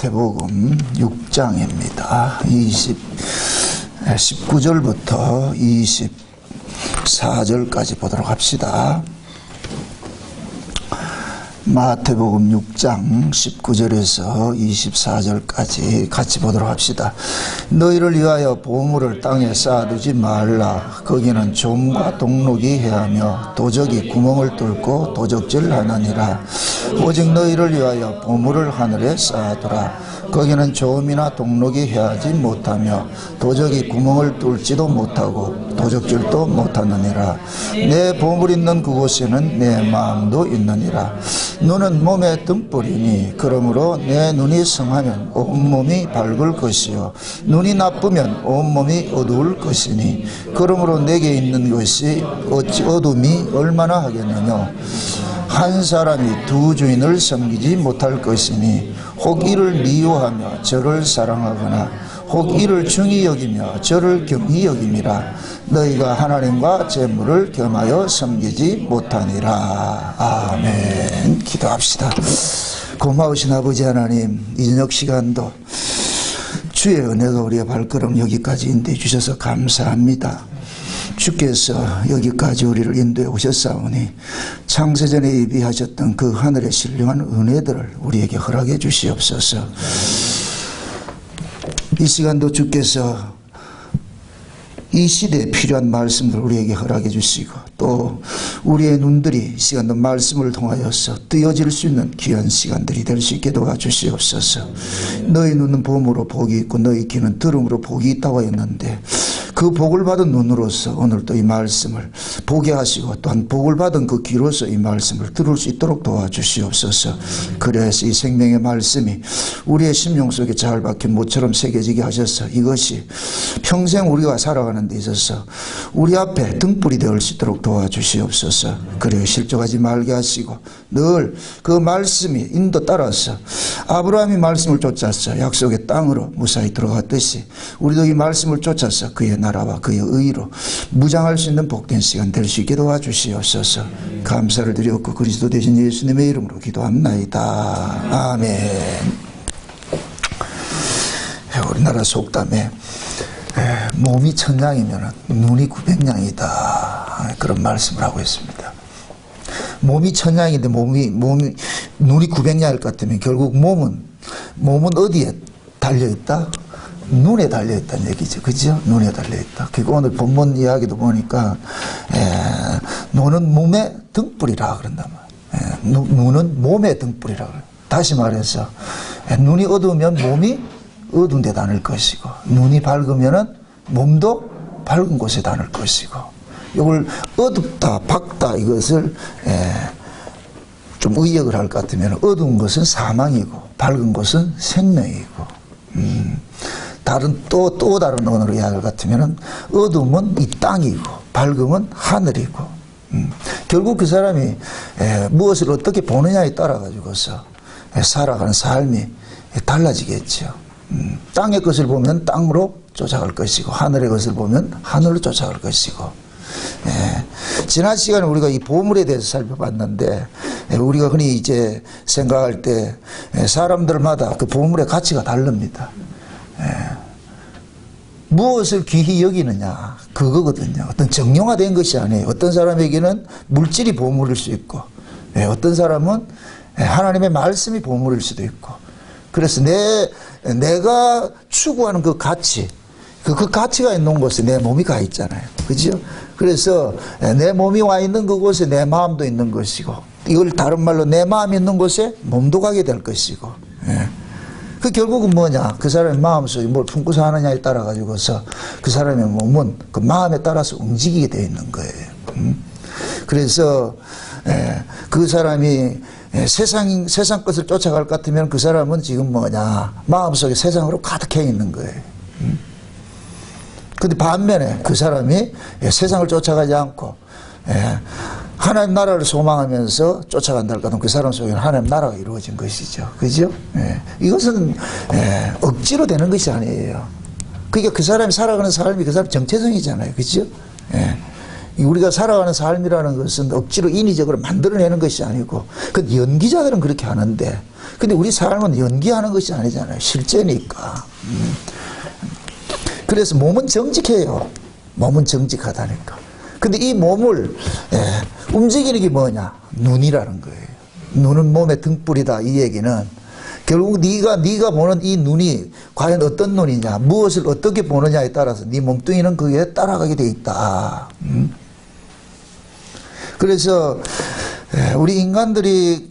마태복음 6장입니다. 19절부터 24절까지 보도록 합시다. 마태복음 6장 19절에서 24절까지 같이 보도록 합시다. 너희를 위하여 보물을 땅에 쌓아두지 말라. 거기는 좀과 동록이 해하며 도적이 구멍을 뚫고 도적질하느니라. 오직 너희를 위하여 보물을 하늘에 쌓아두라. 거기는 조음이나 동록이 해하지 못하며 도적이 구멍을 뚫지도 못하고 도적질도 못하느니라. 내 보물 있는 그곳에는 내 마음도 있느니라. 눈은 몸의 등불이니 그러므로 내 눈이 성하면 온몸이 밝을 것이요 눈이 나쁘면 온몸이 어두울 것이니 그러므로 내게 있는 것이 어찌 어둠이 얼마나 하겠느냐. 한 사람이 두 주인을 섬기지 못할 것이니 혹 이를 미워하며 저를 사랑하거나 혹 이를 중히 여기며 저를 경히 여김이라. 너희가 하나님과 재물을 겸하여 섬기지 못하니라. 아멘. 기도합시다. 고마우신 아버지 하나님, 이 저녁 시간도 주의 은혜가 우리의 발걸음 여기까지 인도해 주셔서 감사합니다. 주께서 여기까지 우리를 인도해 오셨사오니 창세전에 예비하셨던 그 하늘의 신령한 은혜들을 우리에게 허락해 주시옵소서. 이 시간도 주께서 이 시대에 필요한 말씀을 우리에게 허락해 주시고 또 우리의 눈들이 이 시간도 말씀을 통하여서 뜨여질 수 있는 귀한 시간들이 될 수 있게 도와주시옵소서. 너희 눈은 봄으로 복이 있고 너희 귀는 들음으로 복이 있다고 했는데 그 복을 받은 눈으로서 오늘 또 이 말씀을 보게 하시고 또한 복을 받은 그 귀로서 이 말씀을 들을 수 있도록 도와주시옵소서. 그래서 이 생명의 말씀이 우리의 심령 속에 잘 박힌 못처럼 새겨지게 하셔서 이것이 평생 우리가 살아가는 데 있어서 우리 앞에 등불이 되을 수 있도록 도와주시옵소서. 그래요 실족하지 말게 하시고 늘 그 말씀이 인도 따라서 아브라함이 말씀을 쫓아서 약속의 땅으로 무사히 들어갔듯이 우리도 이 말씀을 쫓아서 그의 나라와 그의 의로 무장할 수 있는 복된 시간 될 수 있게 도와주시옵소서. 감사를 드렸고 그리스도 되신 예수님의 이름으로 기도합나이다. 아멘. 우리나라 속담에 몸이 천냥이면 눈이 900냥이다 그런 말씀을 하고 있습니다. 몸이 천냥인데 눈이 900냥일 것 같으면 결국 몸은 어디에 달려있다? 눈에 달려있다는 얘기죠. 그죠? 눈에 달려있다. 그리고 오늘 본문 이야기도 보니까 눈은 몸의 등불이라 그런단 말이에요. 눈은 몸의 등불이라 그래요. 다시 말해서 눈이 어두우면 몸이 어두운 데 다닐 것이고 눈이 밝으면 몸도 밝은 곳에 다닐 것이고 이걸 어둡다 밝다 이것을 좀 의역을 할 것 같으면 어두운 것은 사망이고 밝은 것은 생명이고 또 다른 언어로 이야기할 것 같으면 어둠은 이 땅이고 밝음은 하늘이고 결국 그 사람이 무엇을 어떻게 보느냐에 따라 가지고서 살아가는 삶이 달라지겠죠. 땅의 것을 보면 땅으로 쫓아갈 것이고 하늘의 것을 보면 하늘로 쫓아갈 것이고 지난 시간에 우리가 이 보물에 대해서 살펴봤는데 우리가 흔히 이제 생각할 때 사람들마다 그 보물의 가치가 다릅니다. 무엇을 귀히 여기느냐 그거거든요. 어떤 정형화된 것이 아니에요. 어떤 사람에게는 물질이 보물일 수 있고 어떤 사람은 하나님의 말씀이 보물일 수도 있고 그래서 내가 추구하는 그 가치 그 가치가 있는 곳에 내 몸이 가 있잖아요. 그죠? 그래서 내 몸이 와 있는 그곳에 내 마음도 있는 것이고 이걸 다른 말로 내 마음이 있는 곳에 몸도 가게 될 것이고 그 결국은 뭐냐 그 사람의 마음속에 뭘 품고 사느냐에 따라 가지고서 그 사람의 몸은 그 마음에 따라서 움직이게 되어 있는 거예요. 그래서 그 사람이 세상 것을 쫓아갈 것 같으면 그 사람은 지금 뭐냐 마음속에 세상으로 가득해 있는 거예요. 근데 반면에 그 사람이 세상을 쫓아가지 않고 하나님 나라를 소망하면서 쫓아간다 할 것 같으면 그 사람 속에는 하나님 나라가 이루어진 것이죠. 그죠? 이것은 억지로 되는 것이 아니에요. 그러니까 그 사람이 살아가는 삶이 그 사람 정체성이잖아요. 그죠? 우리가 살아가는 삶이라는 것은 억지로 인위적으로 만들어내는 것이 아니고, 그 연기자들은 그렇게 하는데, 근데 우리 삶은 연기하는 것이 아니잖아요. 실제니까. 그래서 몸은 정직해요. 몸은 정직하다니까. 근데 이 몸을 움직이는 게 뭐냐? 눈이라는 거예요. 눈은 몸의 등불이다. 이 얘기는 결국 네가 보는 이 눈이 과연 어떤 눈이냐, 무엇을 어떻게 보느냐에 따라서 네 몸뚱이는 그에 따라가게 돼 있다. 그래서 우리 인간들이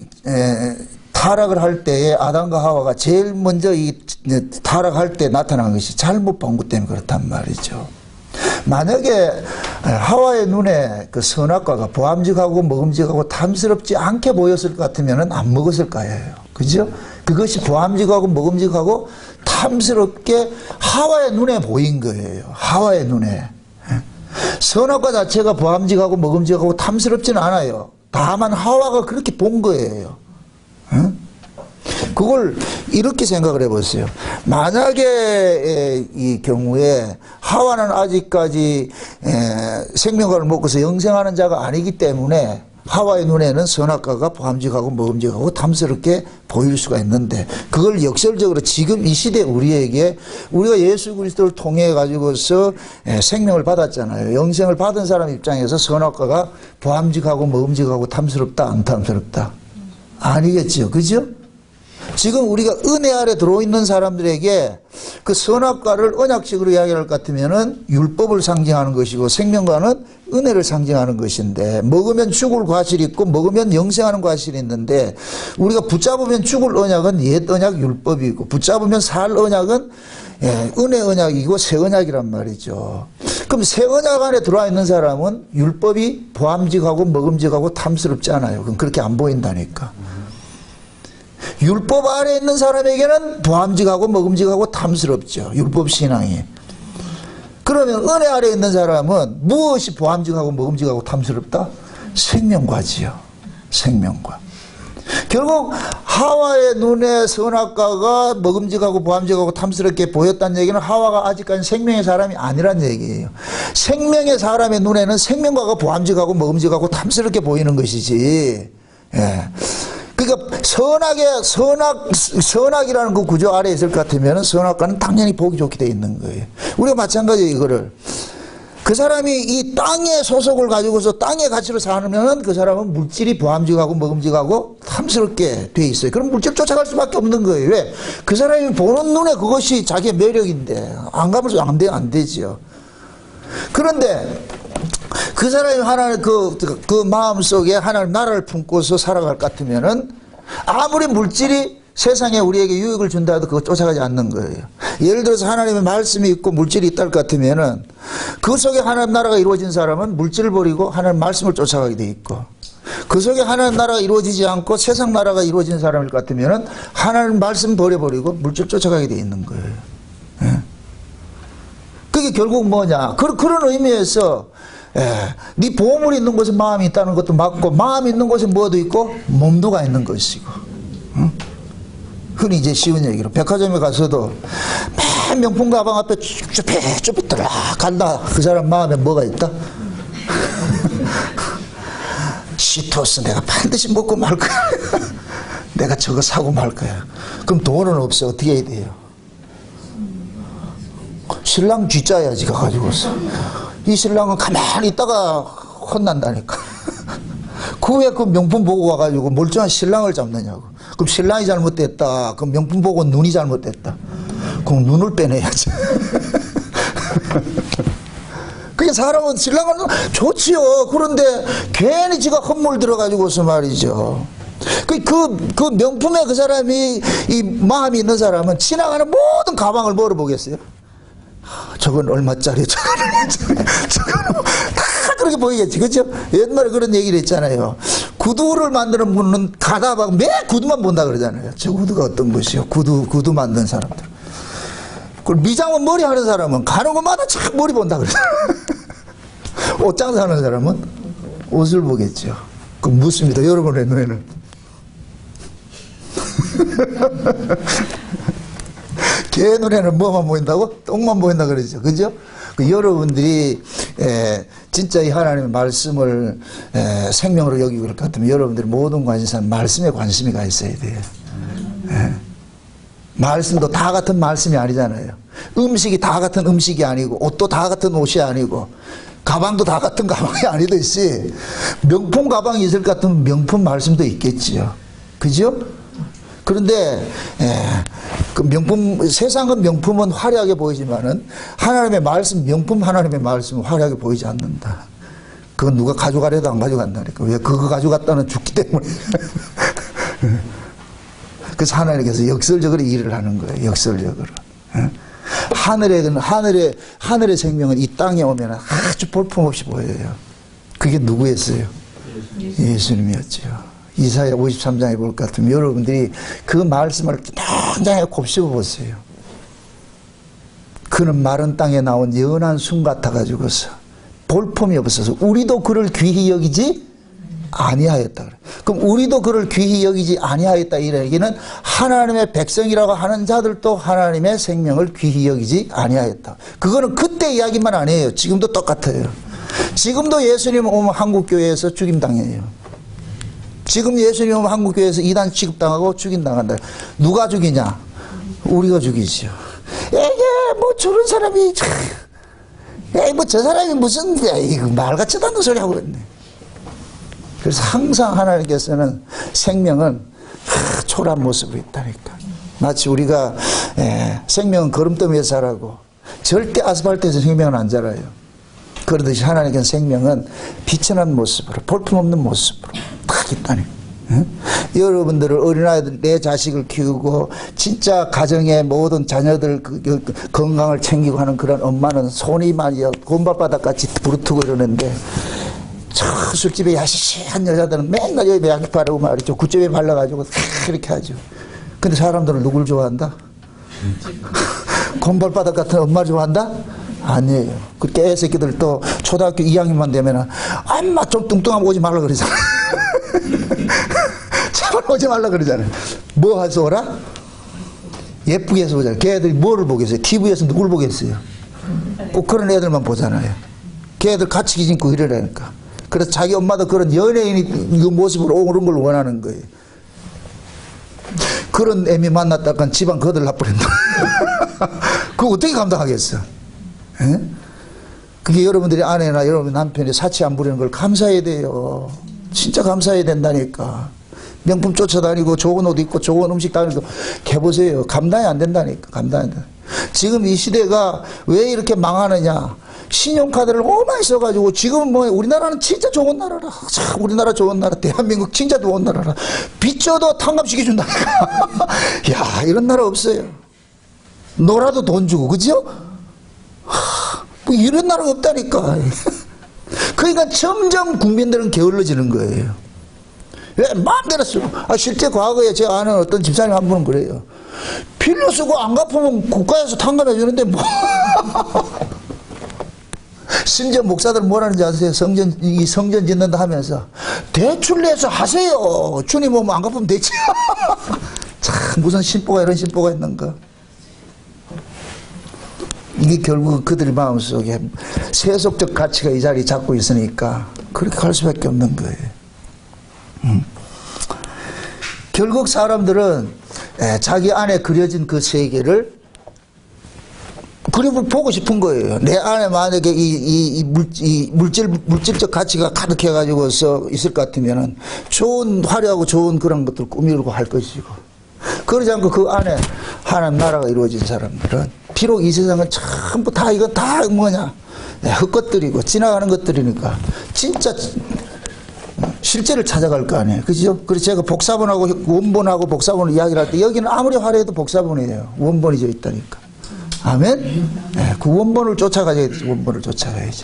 타락을 할 때에 아담과 하와가 제일 먼저 이 타락할 때 나타난 것이 잘못 본 것 때문에 그렇단 말이죠. 만약에 하와의 눈에 그 선악과가 보암직하고 먹음직하고 탐스럽지 않게 보였을 것 같으면 안 먹었을 거예요. 그죠? 그것이 보암직하고 먹음직하고 탐스럽게 하와의 눈에 보인 거예요. 하와의 눈에. 선악과 자체가 보암직하고 먹음직하고 탐스럽지는 않아요. 다만 하와가 그렇게 본 거예요. 그걸 이렇게 생각을 해보세요. 만약에 이 경우에 하와는 아직까지 생명과를 먹고서 영생하는 자가 아니기 때문에 하와의 눈에는 선악과가 보암직하고 먹음직하고 탐스럽게 보일 수가 있는데, 그걸 역설적으로 지금 이 시대 우리에게, 우리가 예수 그리스도를 통해 가지고서 생명을 받았잖아요. 영생을 받은 사람 입장에서 선악과가 보암직하고 먹음직하고 탐스럽다, 안 탐스럽다? 아니겠죠. 그죠? 지금 우리가 은혜 아래 들어있는 사람들에게 그 선악과를 언약식으로 이야기할 것 같으면은 율법을 상징하는 것이고, 생명과는 은혜를 상징하는 것인데, 먹으면 죽을 과실이 있고 먹으면 영생하는 과실이 있는데, 우리가 붙잡으면 죽을 언약은 옛 언약 율법이고, 붙잡으면 살 언약은 은혜 언약이고 새 언약이란 말이죠. 그럼 새 언약 안에 들어와 있는 사람은 율법이 보암직하고 먹음직하고 탐스럽지 않아요. 그럼 그렇게 안 보인다니까. 율법 아래 있는 사람에게는 보암직하고 먹음직하고 탐스럽죠. 율법 신앙이. 그러면 은혜 아래 있는 사람은 무엇이 보암직하고 먹음직하고 탐스럽다? 생명과지요. 생명과. 결국 하와의 눈에 선악과가 먹음직하고 보암직하고 탐스럽게 보였다는 얘기는 하와가 아직까지 생명의 사람이 아니란 얘기예요. 생명의 사람의 눈에는 생명과가 보암직하고 먹음직하고 탐스럽게 보이는 것이지. 예. 그러니까 선악이라는 그 구조 아래에 있을 것 같으면 선악과는 당연히 보기 좋게 돼 있는 거예요. 우리가 마찬가지로 이거를, 그 사람이 이 땅의 소속을 가지고서 땅의 가치로 사는 그 사람은 물질이 보암직하고 먹음직하고 탐스럽게 돼 있어요. 그럼 물질 쫓아갈 수밖에 없는 거예요. 왜? 그 사람이 보는 눈에 그것이 자기의 매력인데 안 가면 안 되죠. 그런데 그 사람이 하나님 그 마음 속에 하나님 나라를 품고서 살아갈 것 같으면은 아무리 물질이 세상에 우리에게 유익을 준다 해도 그거 쫓아가지 않는 거예요. 예를 들어서 하나님의 말씀이 있고 물질이 있다 할 것 같으면은 그 속에 하나님 나라가 이루어진 사람은 물질을 버리고 하나님 말씀을 쫓아가게 돼 있고, 그 속에 하나님 나라가 이루어지지 않고 세상 나라가 이루어진 사람일 것 같으면은 하나님 말씀 버려버리고 물질 쫓아가게 돼 있는 거예요. 예. 그게 결국 뭐냐? 그런 의미에서 네 보물이 있는 곳에 마음이 있다는 것도 맞고, 마음이 있는 곳에 뭐도 있고 몸도가 있는 것이고. 응? 흔히 이제 쉬운 얘기로 백화점에 가서도 맨 명품 가방 앞에 쭉 간다. 그 사람 마음에 뭐가 있다? 시토스 내가 반드시 먹고 말 거야. 내가 저거 사고 말 거야. 그럼 돈은 없어. 어떻게 해야 돼요? 신랑 쥐짜야지 가가지고서. 이 신랑은 가만히 있다가 혼난다니까. 그 왜 그 명품 보고 와가지고 멀쩡한 신랑을 잡느냐고. 그럼 신랑이 잘못됐다. 그럼 명품 보고 눈이 잘못됐다. 그럼 눈을 빼내야지. 그게 사람은 신랑은 좋지요. 그런데 괜히 지가 헛물 들어가지고서 말이죠. 그 명품에 그 사람이 이 마음이 있는 사람은 지나가는 모든 가방을 뭐로 보겠어요? 저건 얼마짜리, 저건 얼마짜리, 저건 다 그렇게 보이겠지. 그죠? 옛날에 그런 얘기를 했잖아요. 구두를 만드는 분은 가다 막 매 구두만 본다 그러잖아요. 저 구두가 어떤 것이요? 구두 만드는 사람들. 그리고 미장원 머리 하는 사람은 가는 곳마다 참 머리 본다 그러잖아요. 옷장사 하는 사람은 옷을 보겠죠. 그 묻습니다. 여러분의 눈에는. 개 눈에는 뭐만 보인다고? 똥만 보인다 그러죠. 그죠? 여러분들이 진짜 이 하나님의 말씀을 생명으로 여기고 그럴 것 같으면 여러분들이 모든 관심사는 말씀에 관심이 가 있어야 돼요. 말씀도 다 같은 말씀이 아니잖아요. 음식이 다 같은 음식이 아니고 옷도 다 같은 옷이 아니고 가방도 다 같은 가방이 아니듯이 명품 가방이 있을 것 같으면 명품 말씀도 있겠지요. 그죠? 그런데 그 명품, 세상은 명품은 화려하게 보이지만은 하나님의 말씀, 명품 하나님의 말씀은 화려하게 보이지 않는다. 그건 누가 가져가려도 안 가져간다니까. 왜? 그거 가져갔다는 죽기 때문에. 그래서 하나님께서 역설적으로 일을 하는 거예요. 역설적으로. 하늘의 생명은 이 땅에 오면 아주 볼품없이 보여요. 그게 누구였어요? 예수님이었죠. 이사야 53장에 볼 것 같으면 여러분들이 그 말씀을 당장에 곱씹어 보세요. 그는 마른 땅에 나온 연한 순 같아가지고서 볼품이 없어서 우리도 그를 귀히 여기지 아니하였다 그래. 그럼 우리도 그를 귀히 여기지 아니하였다 이 얘기는 하나님의 백성이라고 하는 자들도 하나님의 생명을 귀히 여기지 아니하였다. 그거는 그때 이야기만 아니에요. 지금도 똑같아요. 지금도 예수님 오면 한국교회에서 죽임당해요. 지금 예수님 오면 한국교회에서 이단 취급당하고 죽임당한다. 누가 죽이냐? 우리가 죽이죠. 에게 뭐 저런 사람이 에이 뭐 저 사람이 무슨 말 같지도 않은 소리 하고 있네. 그래서 항상 하나님께서는 생명은 초라한 모습으로 있다니까. 마치 우리가 생명은 걸음더미에 자라고 절대 아스팔트에서 생명은 안 자라요. 그러듯이 하나님께서는 생명은 비천한 모습으로 볼품없는 모습으로 딱 있다니. 여러분들을 어린아이들 내 자식을 키우고 진짜 가정의 모든 자녀들 건강을 챙기고 하는 그런 엄마는 손이 많이 곰발바닥같이 부르트고 이러는데 저 술집에 야시시한 여자들은 맨날 여기 매약 바르고 말이죠. 굿집에 발라가지고 이렇게 하죠. 근데 사람들은 누굴 좋아한다? 곰발바닥 같은 엄마를 좋아한다? 아니에요. 그 깨새끼들 또 초등학교 2학년만 되면은 엄마 좀 뚱뚱하면 오지 말라 그러잖아. 차발 오지 말라 그러잖아요. 뭐 해서 오라? 예쁘게 해서 오잖아요. 걔들이 뭐를 보겠어요? TV에서 누굴 보겠어요? 꼭 그런 애들만 보잖아요. 걔들 같이 기진고 이러라니까. 그래서 자기 엄마도 그런 연예인이 이 모습으로 오는 걸 원하는 거예요. 그런 애미 만났다간 집안 거들나 버린다. 그거 어떻게 감당하겠어? 에? 그게 여러분들이 아내나 여러분 남편이 사치 안 부리는 걸 감사해야 돼요. 진짜 감사해야 된다니까. 명품 쫓아다니고 좋은 옷 입고 좋은 음식 다니고 해보세요. 감당이 안 된다니까. 감당이 안 된다. 지금 이 시대가 왜 이렇게 망하느냐. 신용카드를 너무 많이 써가지고 지금 뭐 우리나라는 진짜 좋은 나라라. 참 우리나라 좋은 나라. 대한민국 진짜 좋은 나라라. 빚져도 탕감시켜준다니까. 야 이런 나라 없어요. 놀아도 돈 주고 그죠? 뭐 이런 나라가 없다니까. 그러니까 점점 국민들은 게을러지는 거예요. 왜 마음대로 쓰고. 실제 과거에 제가 아는 어떤 집사님 한 분은 그래요. 빌려 쓰고 안 갚으면 국가에서 탕감해 주는데 뭐. 심지어 목사들 뭐라는지 아세요? 성전 짓는다 하면서 대출 내서 하세요. 주님 오면 안 갚으면 되지. 참 무슨 신보가 이런 신보가 있는가. 이게 결국 그들 마음속에 세속적 가치가 이 자리 잡고 있으니까 그렇게 갈 수밖에 없는 거예요. 결국 사람들은 자기 안에 그려진 그 세계를 그림을 보고 싶은 거예요. 내 안에 만약에 이 물질적 가치가 가득해가지고서 있을 것 같으면은 좋은, 화려하고 좋은 그런 것들 꾸미려고 할 것이고. 그러지 않고 그 안에 하나님 나라가 이루어진 사람들은 비록 이 세상은 전부 다 이거 다 뭐냐. 헛것들이고 지나가는 것들이니까 진짜 실제를 찾아갈 거 아니에요. 그죠? 그래서 제가 복사본하고 원본하고 복사본을 이야기를 할 때 여기는 아무리 화려해도 복사본이에요. 원본이 져 있다니까. 아멘? 네, 그 원본을 쫓아가야지. 원본을 쫓아가야지.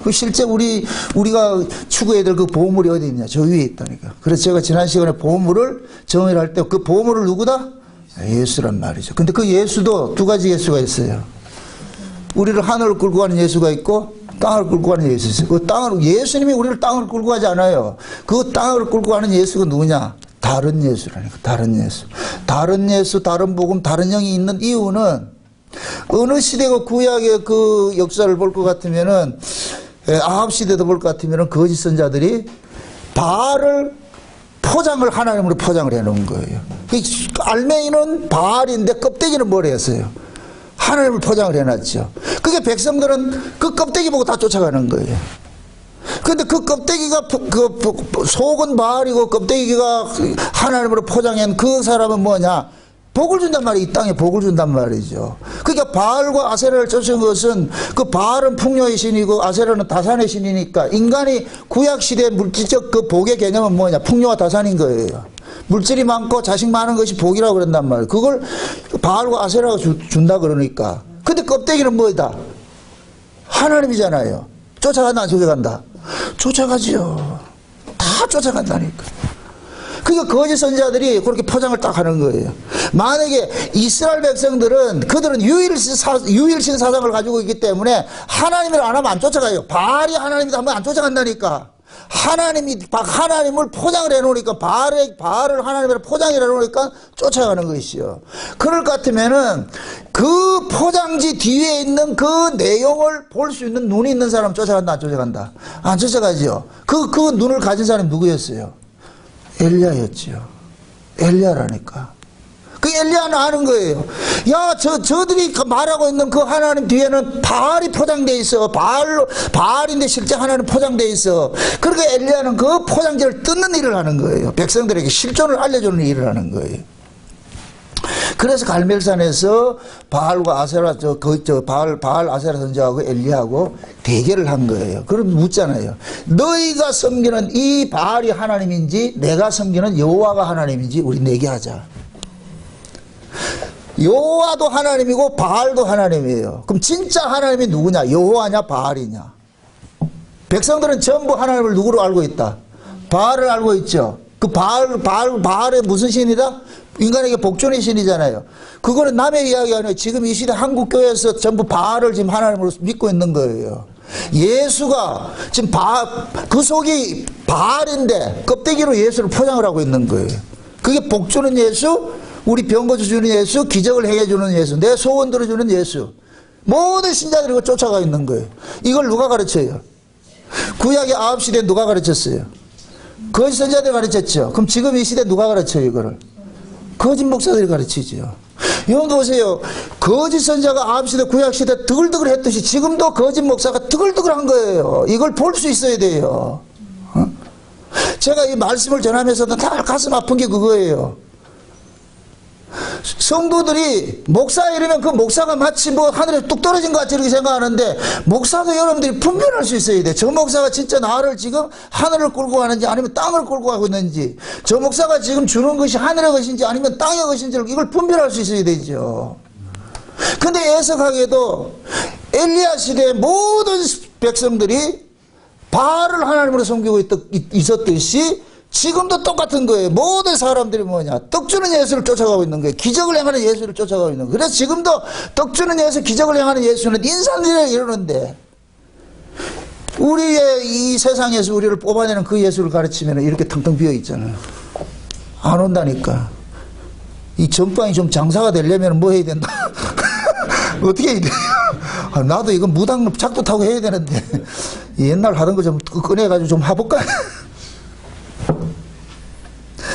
그 실제 우리가 추구해야 될 그 보물이 어디 있냐? 저 위에 있다니까. 그래서 제가 지난 시간에 보물을 정의를 할 때 그 보물을 누구다? 예수란 말이죠. 근데 그 예수도 두 가지 예수가 있어요. 우리를 하늘을 끌고 가는 예수가 있고 땅을 끌고 가는 예수 있어요. 그 땅을, 예수님이 우리를 땅을 끌고 가지 않아요. 그 땅을 끌고 가는 예수가 누구냐? 다른 예수라니까. 다른 예수. 다른 예수, 다른 복음, 다른 영이 있는 이유는 어느 시대가 구약의 그 역사를 볼 것 같으면은 아합 시대도 볼 것 같으면 거짓 선자들이 바알을 포장을 하나님으로 포장을 해놓은 거예요. 알맹이는 바알인데 껍데기는 뭘 했어요? 하나님을 포장을 해놨죠. 그게 백성들은 그 껍데기 보고 다 쫓아가는 거예요. 근데 그 껍데기가 속은 바알이고 껍데기가 하나님으로 포장한 그 사람은 뭐냐? 복을 준단 말이에요. 이 땅에 복을 준단 말이죠. 그러니까 바알과 아세라를 쫓은 것은 그 바알은 풍요의 신이고 아세라는 다산의 신이니까 인간이 구약시대 물질적 그 복의 개념은 뭐냐? 풍요와 다산인 거예요. 물질이 많고 자식 많은 것이 복이라고 그런단 말이에요. 그걸 바알과 아세라가 준다 그러니까. 근데 껍데기는 뭐다? 하나님이잖아요. 쫓아간다 안 쫓아간다? 쫓아가지요. 다 쫓아간다니까. 그러니까 거짓 선자들이 그렇게 포장을 딱 하는 거예요. 만약에 이스라엘 백성들은 그들은 유일신 사상을 가지고 있기 때문에 하나님을 안 하면 안 쫓아가요. 바알이 하나님이다 하면 안 쫓아간다니까. 하나님을 포장을 해놓으니까 바알을 하나님으로 포장을 해놓으니까 쫓아가는 것이요. 그럴 것 같으면은 그 포장지 뒤에 있는 그 내용을 볼 수 있는 눈이 있는 사람 쫓아간다 안 쫓아간다? 안 쫓아가지요. 그 눈을 가진 사람이 누구였어요? 엘리야였죠. 엘리야라니까. 그 엘리야는 아는 거예요. 야, 저들이 말하고 있는 그 하나님 뒤에는 바알이 포장되어 있어. 바알인데 실제 하나님 포장되어 있어. 그러니까 엘리야는 그 포장지를 뜯는 일을 하는 거예요. 백성들에게 실존을 알려주는 일을 하는 거예요. 그래서 갈멜산에서 바알과 아세라 바알 아세라 선지자하고 엘리야하고 대결을 한 거예요. 그럼 묻잖아요. 너희가 섬기는 이 바알이 하나님인지 내가 섬기는 여호와가 하나님인지 우리 내기하자. 여호와도 하나님이고 바알도 하나님이에요. 그럼 진짜 하나님이 누구냐? 여호와냐 바알이냐? 백성들은 전부 하나님을 누구로 알고 있다? 바알을 알고 있죠. 그 바알의 무슨 신이다? 인간에게 복종의 신이잖아요. 그거는 남의 이야기가 아니에요. 지금 이 시대 한국교회에서 전부 바알을 지금 하나님으로 믿고 있는 거예요. 예수가 지금 그 속이 바알인데 껍데기로 예수를 포장을 하고 있는 거예요. 그게 복주는 예수, 우리 병 고쳐주는 예수, 기적을 행해주는 예수, 내 소원 들어주는 예수. 모든 신자들이 쫓아가 있는 거예요. 이걸 누가 가르쳐요? 구약의 아합 시대 누가 가르쳤어요? 거짓 선자들이 가르쳤죠. 그럼 지금 이 시대 누가 가르쳐요 이거를? 거짓 목사들이 가르치죠. 여러분 보세요. 거짓 선자가 아합 시대 구약 시대 드글드글 했듯이 지금도 거짓 목사가 드글드글한 거예요. 이걸 볼 수 있어야 돼요. 제가 이 말씀을 전하면서도 다 가슴 아픈 게 그거예요. 성도들이 목사 이러면 그 목사가 마치 뭐 하늘에 뚝 떨어진 것 같이 이렇게 생각하는데 목사도 여러분들이 분별할 수 있어야 돼. 저 목사가 진짜 나를 지금 하늘을 끌고 가는지 아니면 땅을 끌고 가고 있는지, 저 목사가 지금 주는 것이 하늘의 것인지 아니면 땅의 것인지를 이걸 분별할 수 있어야 되죠. 근데 애석하게도 엘리야 시대의 모든 백성들이 바알을 하나님으로 섬기고 있었듯이 지금도 똑같은 거예요. 모든 사람들이 뭐냐? 떡 주는 예수를 쫓아가고 있는 거예요. 기적을 행하는 예수를 쫓아가고 있는 거예요. 그래서 지금도 떡 주는 예수, 기적을 행하는 예수는 인산들에 이르는데 우리의 이 세상에서 우리를 뽑아내는 그 예수를 가르치면 이렇게 텅텅 비어 있잖아요. 안 온다니까. 이 전방이 좀 장사가 되려면 뭐 해야 된다? 어떻게 해야 돼요? 나도 이거 무당 작도 타고 해야 되는데 옛날 하던 거 좀 꺼내가지고 좀 해볼까?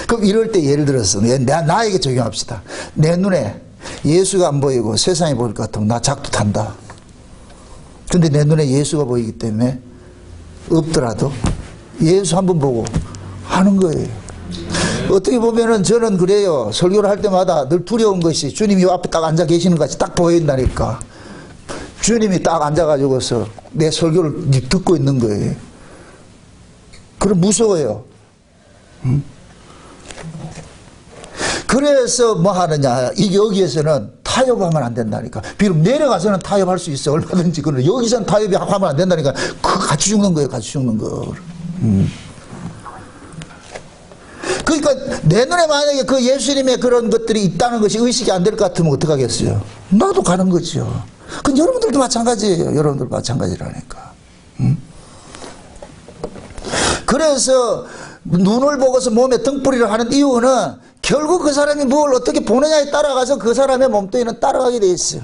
그럼 이럴 때 예를 들어서 나에게 적용합시다. 내 눈에 예수가 안 보이고 세상이 보일 것 같으면 나 작두 탄다. 근데 내 눈에 예수가 보이기 때문에 없더라도 예수 한번 보고 하는 거예요. 어떻게 보면은 저는 그래요. 설교를 할 때마다 늘 두려운 것이 주님이 앞에 딱 앉아 계시는 것 같이 딱 보인다니까. 주님이 딱 앉아가지고서 내 설교를 듣고 있는 거예요. 그럼 무서워요. 응? 그래서 뭐 하느냐. 여기에서는 타협하면 안 된다니까. 비록 내려가서는 타협할 수 있어. 얼마든지. 그러나 여기서는 타협하면 안 된다니까. 같이 죽는 거예요. 같이 죽는 거. 그러니까 내 눈에 만약에 그 예수님의 그런 것들이 있다는 것이 의식이 안 될 것 같으면 어떡하겠어요? 나도 가는 거죠. 그건 여러분들도 마찬가지예요. 여러분들 마찬가지라니까. 그래서 눈을 보고서 몸에 등불이를 하는 이유는 결국 그 사람이 뭘 어떻게 보느냐에 따라가서 그 사람의 몸뚱이는 따라가게 돼 있어요.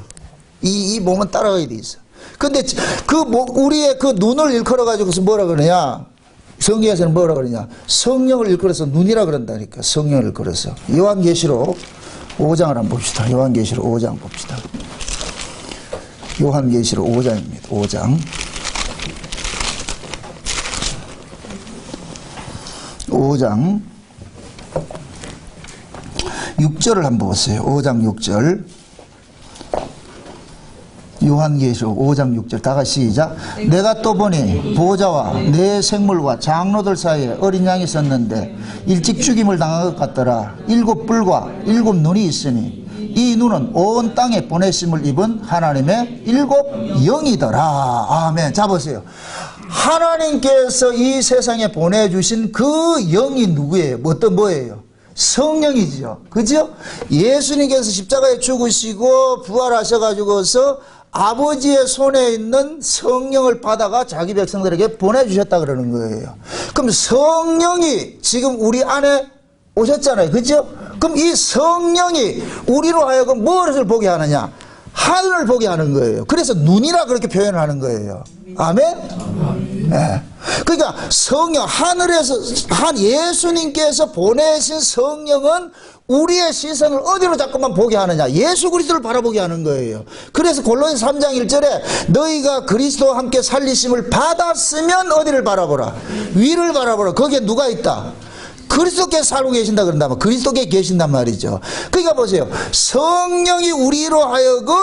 이 몸은 따라가게 돼 있어요. 근데 우리의 그 눈을 일컬어 가지고서 뭐라 그러냐? 성경에서는 뭐라 그러냐? 성령을 일컬어서 눈이라 그런다니까. 성령을 일컬어서. 요한계시록 5장을 한번 봅시다. 요한계시록 5장 봅시다. 요한계시록 5장입니다. 5장. 5장 6절을 한번 보세요. 5장 6절. 요한계시록 5장 6절 다 같이 시작. 내가 또 보니 보호자와 내 생물과 장로들 사이에 어린 양이 섰는데 일찍 죽임을 당한 것 같더라. 7뿔과 7눈이 있으니 이 눈은 온 땅에 보내심을 입은 하나님의 7 영이더라. 아멘. 자 보세요. 하나님께서 이 세상에 보내주신 그 영이 누구예요? 어떤 뭐예요? 성령이죠. 그죠? 예수님께서 십자가에 죽으시고 부활하셔가지고서 아버지의 손에 있는 성령을 받아가 자기 백성들에게 보내주셨다 그러는 거예요. 그럼 성령이 지금 우리 안에 오셨잖아요. 그죠? 그럼 이 성령이 우리로 하여금 무엇을 보게 하느냐? 하늘을 보게 하는 거예요. 그래서 눈이라 그렇게 표현을 하는 거예요. 아멘? 네. 그러니까 성령, 하늘에서, 예수님께서 보내신 성령은 우리의 시선을 어디로 자꾸만 보게 하느냐? 예수 그리스도를 바라보게 하는 거예요. 그래서 골로새 3장 1절에 너희가 그리스도와 함께 살리심을 받았으면 어디를 바라보라? 위를 바라보라. 거기에 누가 있다? 그리스도께서 살고 계신다 그런다면 그리스도께 계신단 말이죠. 그러니까 보세요. 성령이 우리로 하여금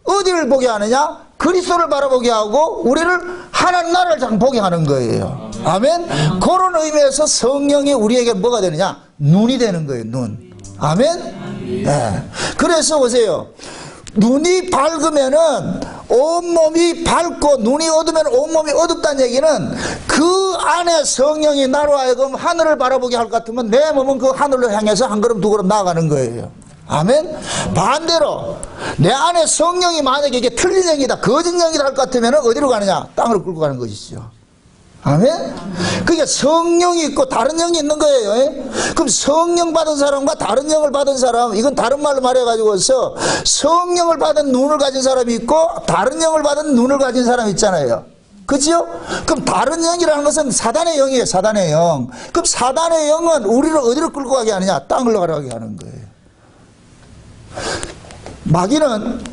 어디를 보게 하느냐? 그리스도를 바라보게 하고 우리를 하나님 나라를 장 보게 하는 거예요. 아멘? 그런 의미에서 성령이 우리에게 뭐가 되느냐? 눈이 되는 거예요. 눈. 아멘? 네. 그래서 보세요. 눈이 밝으면은 온몸이 밝고 눈이 어두면 온몸이 어둡다는 얘기는 그 안에 성령이 나로 하여금 하늘을 바라보게 할 것 같으면 내 몸은 그 하늘로 향해서 한 걸음 두 걸음 나아가는 거예요. 아멘? 반대로 내 안에 성령이 만약에 이게 틀린 영이다 거짓 영이다 할 것 같으면 어디로 가느냐? 땅으로 끌고 가는 것이죠. 아멘? 그게 성령이 있고 다른 영이 있는 거예요. 그럼 성령 받은 사람과 다른 영을 받은 사람, 이건 다른 말로 말해가지고서 성령을 받은 눈을 가진 사람이 있고 다른 영을 받은 눈을 가진 사람이 있잖아요. 그죠? 그럼 다른 영이라는 것은 사단의 영이에요. 사단의 영. 그럼 사단의 영은 우리를 어디로 끌고 가게 하느냐? 땅으로 가게 하는 거예요. 마귀는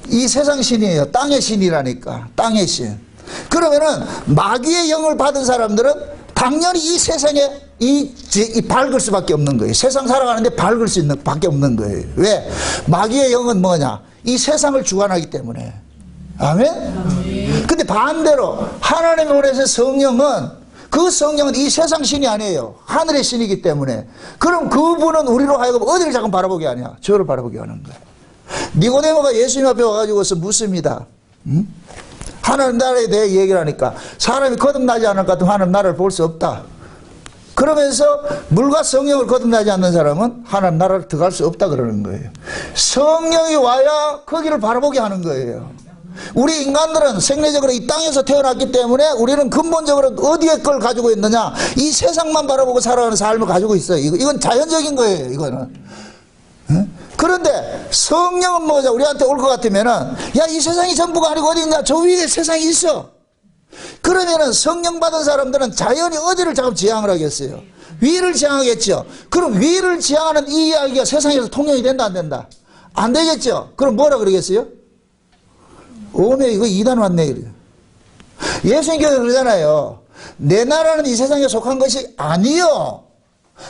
이 세상 신이에요. 땅의 신이라니까. 땅의 신. 그러면은 마귀의 영을 받은 사람들은 당연히 이 세상에 밝을 수밖에 없는 거예요. 세상 살아가는데 밝을 수 있는 밖에 없는 거예요. 왜? 마귀의 영은 뭐냐? 이 세상을 주관하기 때문에. 아멘? 근데 반대로 하나님의 보내신 성령은 그 성령은 이 세상 신이 아니에요. 하늘의 신이기 때문에. 그럼 그분은 우리로 하여금 어디를 자꾸 바라보게 하냐? 저를 바라보게 하는 거예요. 니고데모가 예수님 앞에 와가지고서 묻습니다. 하나님 나라에 대해 얘기를 하니까 사람이 거듭나지 않을 것 같으면 하나님 나라를 볼 수 없다. 그러면서 물과 성령을 거듭나지 않는 사람은 하나님 나라를 들어갈 수 없다 그러는 거예요. 성령이 와야 거기를 바라보게 하는 거예요. 우리 인간들은 생리적으로 이 땅에서 태어났기 때문에 우리는 근본적으로 어디에 걸 가지고 있느냐? 이 세상만 바라보고 살아가는 삶을 가지고 있어요. 이건 자연적인 거예요. 이거는. 그런데 성령은 뭐냐? 우리한테 올 것 같으면은 야, 이 세상이 전부가 아니고 어디 있냐? 저 위에 세상이 있어. 그러면은 성령 받은 사람들은 자연히 어디를 자꾸 지향을 하겠어요? 위를 지향하겠죠. 그럼 위를 지향하는 이 이야기가 세상에서 통용이 된다 안 된다? 안 되겠죠. 그럼 뭐라 그러겠어요? 오메 이거 이단 왔네 이래요. 예수님께서 그러잖아요. 내 나라는 이 세상에 속한 것이 아니요.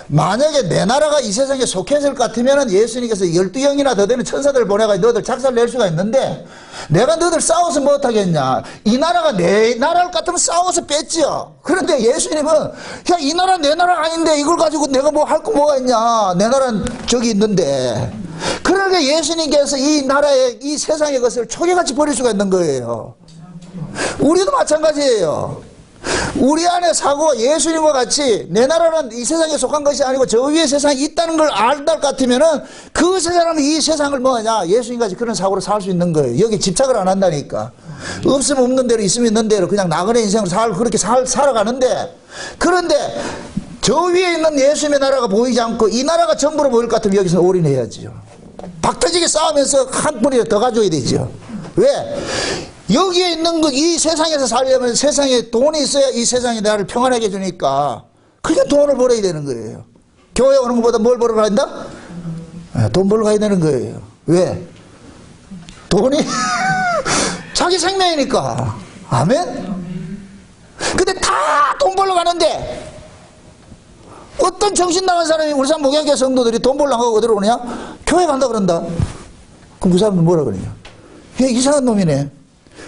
만약에 내 나라가 이 세상에 속했을 것 같으면 예수님께서 12영이나 더 되는 천사들을 보내가지고 너희들 작살낼 수가 있는데 내가 너희들 싸워서 못하겠냐? 이 나라가 내 나라를 같으면 싸워서 뺐죠. 그런데 예수님은 야, 이 나라 내 나라 아닌데 이걸 가지고 내가 뭐 할 거 뭐가 있냐? 내 나라는 저기 있는데. 그러니까 예수님께서 이 나라의 이 세상의 것을 초계같이 버릴 수가 있는 거예요. 우리도 마찬가지예요. 우리 안에 사고 예수님과 같이 내 나라는 이 세상에 속한 것이 아니고 저 위에 세상이 있다는 걸 알다 같으면은 그 사람은 이 세상을 뭐냐? 예수님같이 그런 사고로 살 수 있는 거예요. 여기 집착을 안 한다니까. 없으면 없는 대로 있으면 있는 대로 그냥 나그네 인생을 그렇게 살아가는데, 그런데 저 위에 있는 예수님의 나라가 보이지 않고 이 나라가 전부로 보일 것 같으면 여기서 올인해야지요. 박터지게 싸우면서 한 뿌리 더 가져야 되죠. 왜? 여기에 있는 거, 이 세상에서 살려면 세상에 돈이 있어야 이 세상이 나를 평안하게 해주니까 그러니까 돈을 벌어야 되는 거예요. 교회 오는 것보다 뭘 벌어 가야 된다? 돈 벌러 가야 되는 거예요. 왜? 돈이 자기 생명이니까. 아멘? 근데 다 돈 벌러 가는데 어떤 정신 나간 사람이 울산 목양교 성도들이 돈 벌러 가고 어디로 오느냐? 교회 간다 그런다. 그럼 그 사람은 뭐라 그러냐? 얘 이상한 놈이네.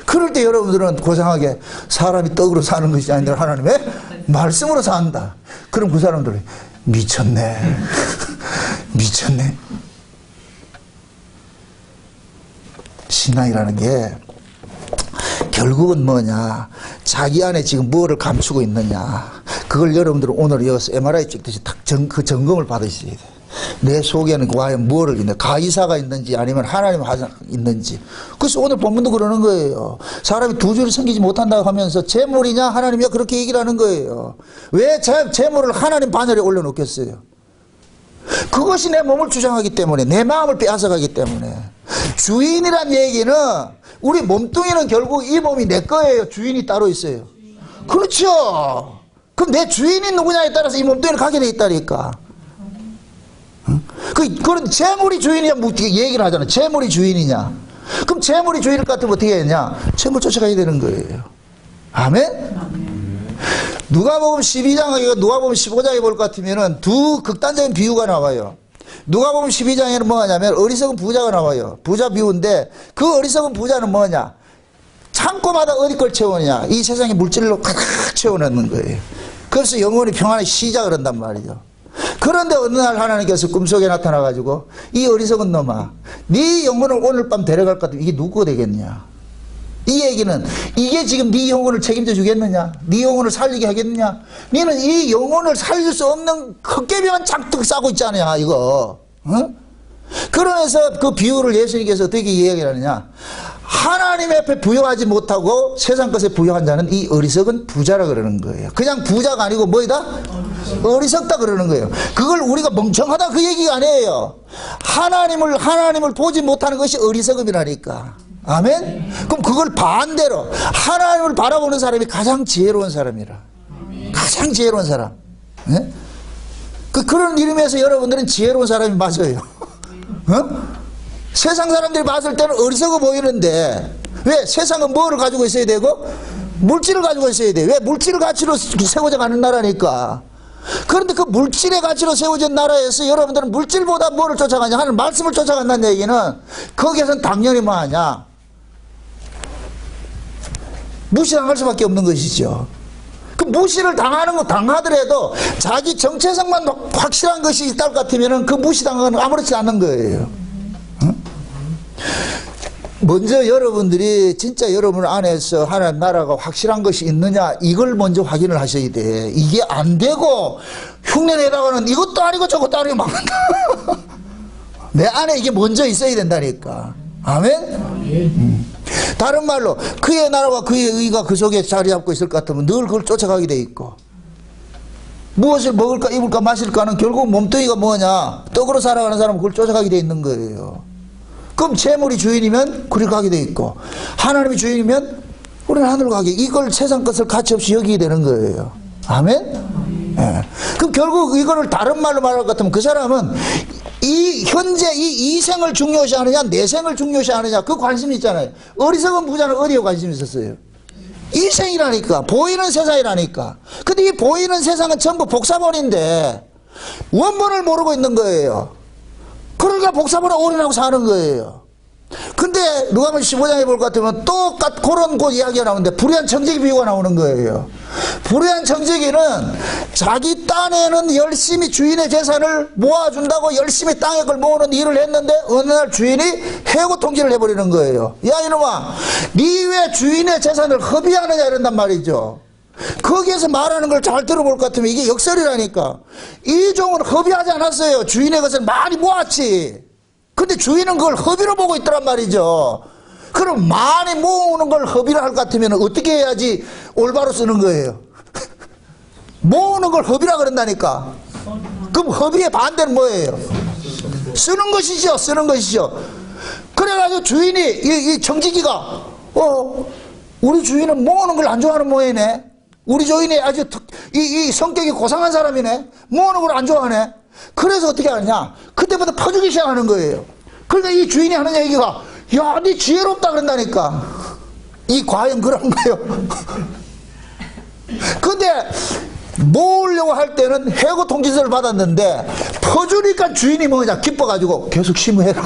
그럴 때 여러분들은 고상하게 사람이 떡으로 사는 것이 아니라 하나님의 말씀으로 산다. 그럼 그 사람들이 미쳤네. 미쳤네. 신앙이라는 게 결국은 뭐냐, 자기 안에 지금 뭐를 감추고 있느냐, 그걸 여러분들은 오늘 여기서 MRI 찍듯이 그 점검을 받으셔야 돼요. 내 속에는 과연 뭐를 있는지, 가이사가 있는지 아니면 하나님 화상 있는지. 그래서 오늘 본문도 그러는 거예요. 사람이 두 줄이 생기지 못한다고 하면서 재물이냐 하나님이야 그렇게 얘기를 하는 거예요. 왜 재물을 하나님 반열에 올려놓겠어요? 그것이 내 몸을 주장하기 때문에, 내 마음을 빼앗아가기 때문에. 주인이란 얘기는, 우리 몸뚱이는 결국 이 몸이 내 거예요. 주인이 따로 있어요. 그렇죠. 그럼 내 주인이 누구냐에 따라서 이 몸뚱이를 가게 돼 있다니까. 그런 재물이 주인이냐 얘기를 하잖아. 재물이 주인이냐. 그럼 재물이 주인일 것 같으면 어떻게 해야 되냐? 재물 쫓아가야 되는 거예요. 아멘? 누가복음 12장하고 누가복음 15장에 볼 것 같으면은 두 극단적인 비유가 나와요. 누가복음 12장에는 뭐냐면 어리석은 부자가 나와요. 부자 비유인데 그 어리석은 부자는 뭐냐? 창고마다 어디 걸 채우느냐? 이 세상의 물질로 가득 채워넣는 거예요. 그래서 영원히 평안의 시작을 한단 말이죠. 그런데 어느 날 하나님께서 꿈속에 나타나가지고 이 어리석은 놈아, 네 영혼을 오늘 밤 데려갈 것 같으면 이게 누구가 되겠냐? 이 얘기는 이게 지금 네 영혼을 책임져 주겠느냐? 네 영혼을 살리게 하겠느냐? 너는 이 영혼을 살릴 수 없는 헛개비만 잔뜩 싸고 있잖아 이거. 어? 그러면서 그 비유를 예수님께서 어떻게 이야기를 하느냐? 하나님 앞에 부여하지 못하고 세상 것에 부여한 자는 이 어리석은 부자라 그러는 거예요. 그냥 부자가 아니고 뭐이다? 어리석다 그러는 거예요. 그걸 우리가 멍청하다 그 얘기가 아니에요. 하나님을 보지 못하는 것이 어리석음이라니까. 아멘? 그럼 그걸 반대로 하나님을 바라보는 사람이 가장 지혜로운 사람이라. 가장 지혜로운 사람. 네? 그런 이름에서 여러분들은 지혜로운 사람이 맞아요. 어? 세상 사람들이 봤을 때는 어리석어 보이는데, 왜? 세상은 뭐를 가지고 있어야 되고? 물질을 가지고 있어야 돼. 왜? 물질을 가치로 세워져 가는 나라니까. 그런데 그 물질의 가치로 세워진 나라에서 여러분들은 물질보다 뭐를 쫓아가냐? 하는 말씀을 쫓아간다는 얘기는 거기에서는 당연히 뭐 하냐? 무시당할 수밖에 없는 것이죠. 그 무시를 당하더라도 자기 정체성만 확실한 것이 있다 것 같으면 그 무시당하는 건 아무렇지 않은 거예요. 먼저 여러분들이 진짜 여러분 안에서 하나님 나라가 확실한 것이 있느냐 이걸 먼저 확인을 하셔야 돼. 이게 안 되고 흉내내다가는 이것도 아니고 저것도 아니고 막는다. 내 안에 이게 먼저 있어야 된다니까. 아멘? 다른 말로 그의 나라와 그의 의가 그 속에 자리 잡고 있을 것 같으면 늘 그걸 쫓아가게 돼 있고, 무엇을 먹을까 입을까 마실까는 결국 몸뚱이가 뭐냐, 떡으로 살아가는 사람은 그걸 쫓아가게 돼 있는 거예요. 그럼 재물이 주인이면 그리 가게 돼 있고, 하나님이 우리는 하늘로 가게, 이걸 세상 것을 가치없이 여기게 되는 거예요. 아멘? 예. 그럼 결국 이거를 다른 말로 말할 것 같으면 그 사람은 이 현재 이 생을 중요시 하느냐 내 생을 중요시 하느냐 그 관심이 있잖아요. 어리석은 부자는 어디에 관심이 있었어요? 이 생이라니까, 보이는 세상이라니까. 근데 이 보이는 세상은 전부 복사본인데 원본을 모르고 있는 거예요. 그러니까 복사본에 올인하고 사는 거예요. 근데 누가복음 15장에 볼 것 같으면 똑같 그런 곳 이야기가 나오는데 불의한 청지기 비유가 나오는 거예요. 불의한 청지기는 자기 딴에는 열심히 주인의 재산을 모아준다고 열심히 땅에 그걸 모으는 일을 했는데 어느 날 주인이 해고 통지를 해버리는 거예요. 야 이놈아, 니 왜 주인의 재산을 허비하느냐 이런단 말이죠. 거기에서 말하는 걸 잘 들어볼 것 같으면 이게 역설이라니까. 이 종은 허비하지 않았어요. 주인의 것을 많이 모았지. 근데 주인은 그걸 허비로 보고 있더란 말이죠. 그럼 많이 모으는 걸 허비로 할 것 같으면 어떻게 해야지 올바로 쓰는 거예요? 모으는 걸 허비라 그런다니까. 그럼 허비의 반대는 뭐예요? 쓰는 것이죠. 쓰는 것이죠. 그래가지고 주인이 이 청지기가 우리 주인은 모으는 걸 안 좋아하는 모양이네. 우리 주인이 아주 이 성격이 고상한 사람이네. 모으는 걸 안 좋아하네. 그래서 어떻게 하느냐, 그때부터 퍼주기 시작하는 거예요. 그러니까 이 주인이 하는 얘기가, 야, 네 지혜롭다 그런다니까. 이 과연 그런 거예요. 근데 모으려고 할 때는 해고 통지서를 받았는데 퍼주니까 주인이 뭐냐, 기뻐가지고 계속 심으해라.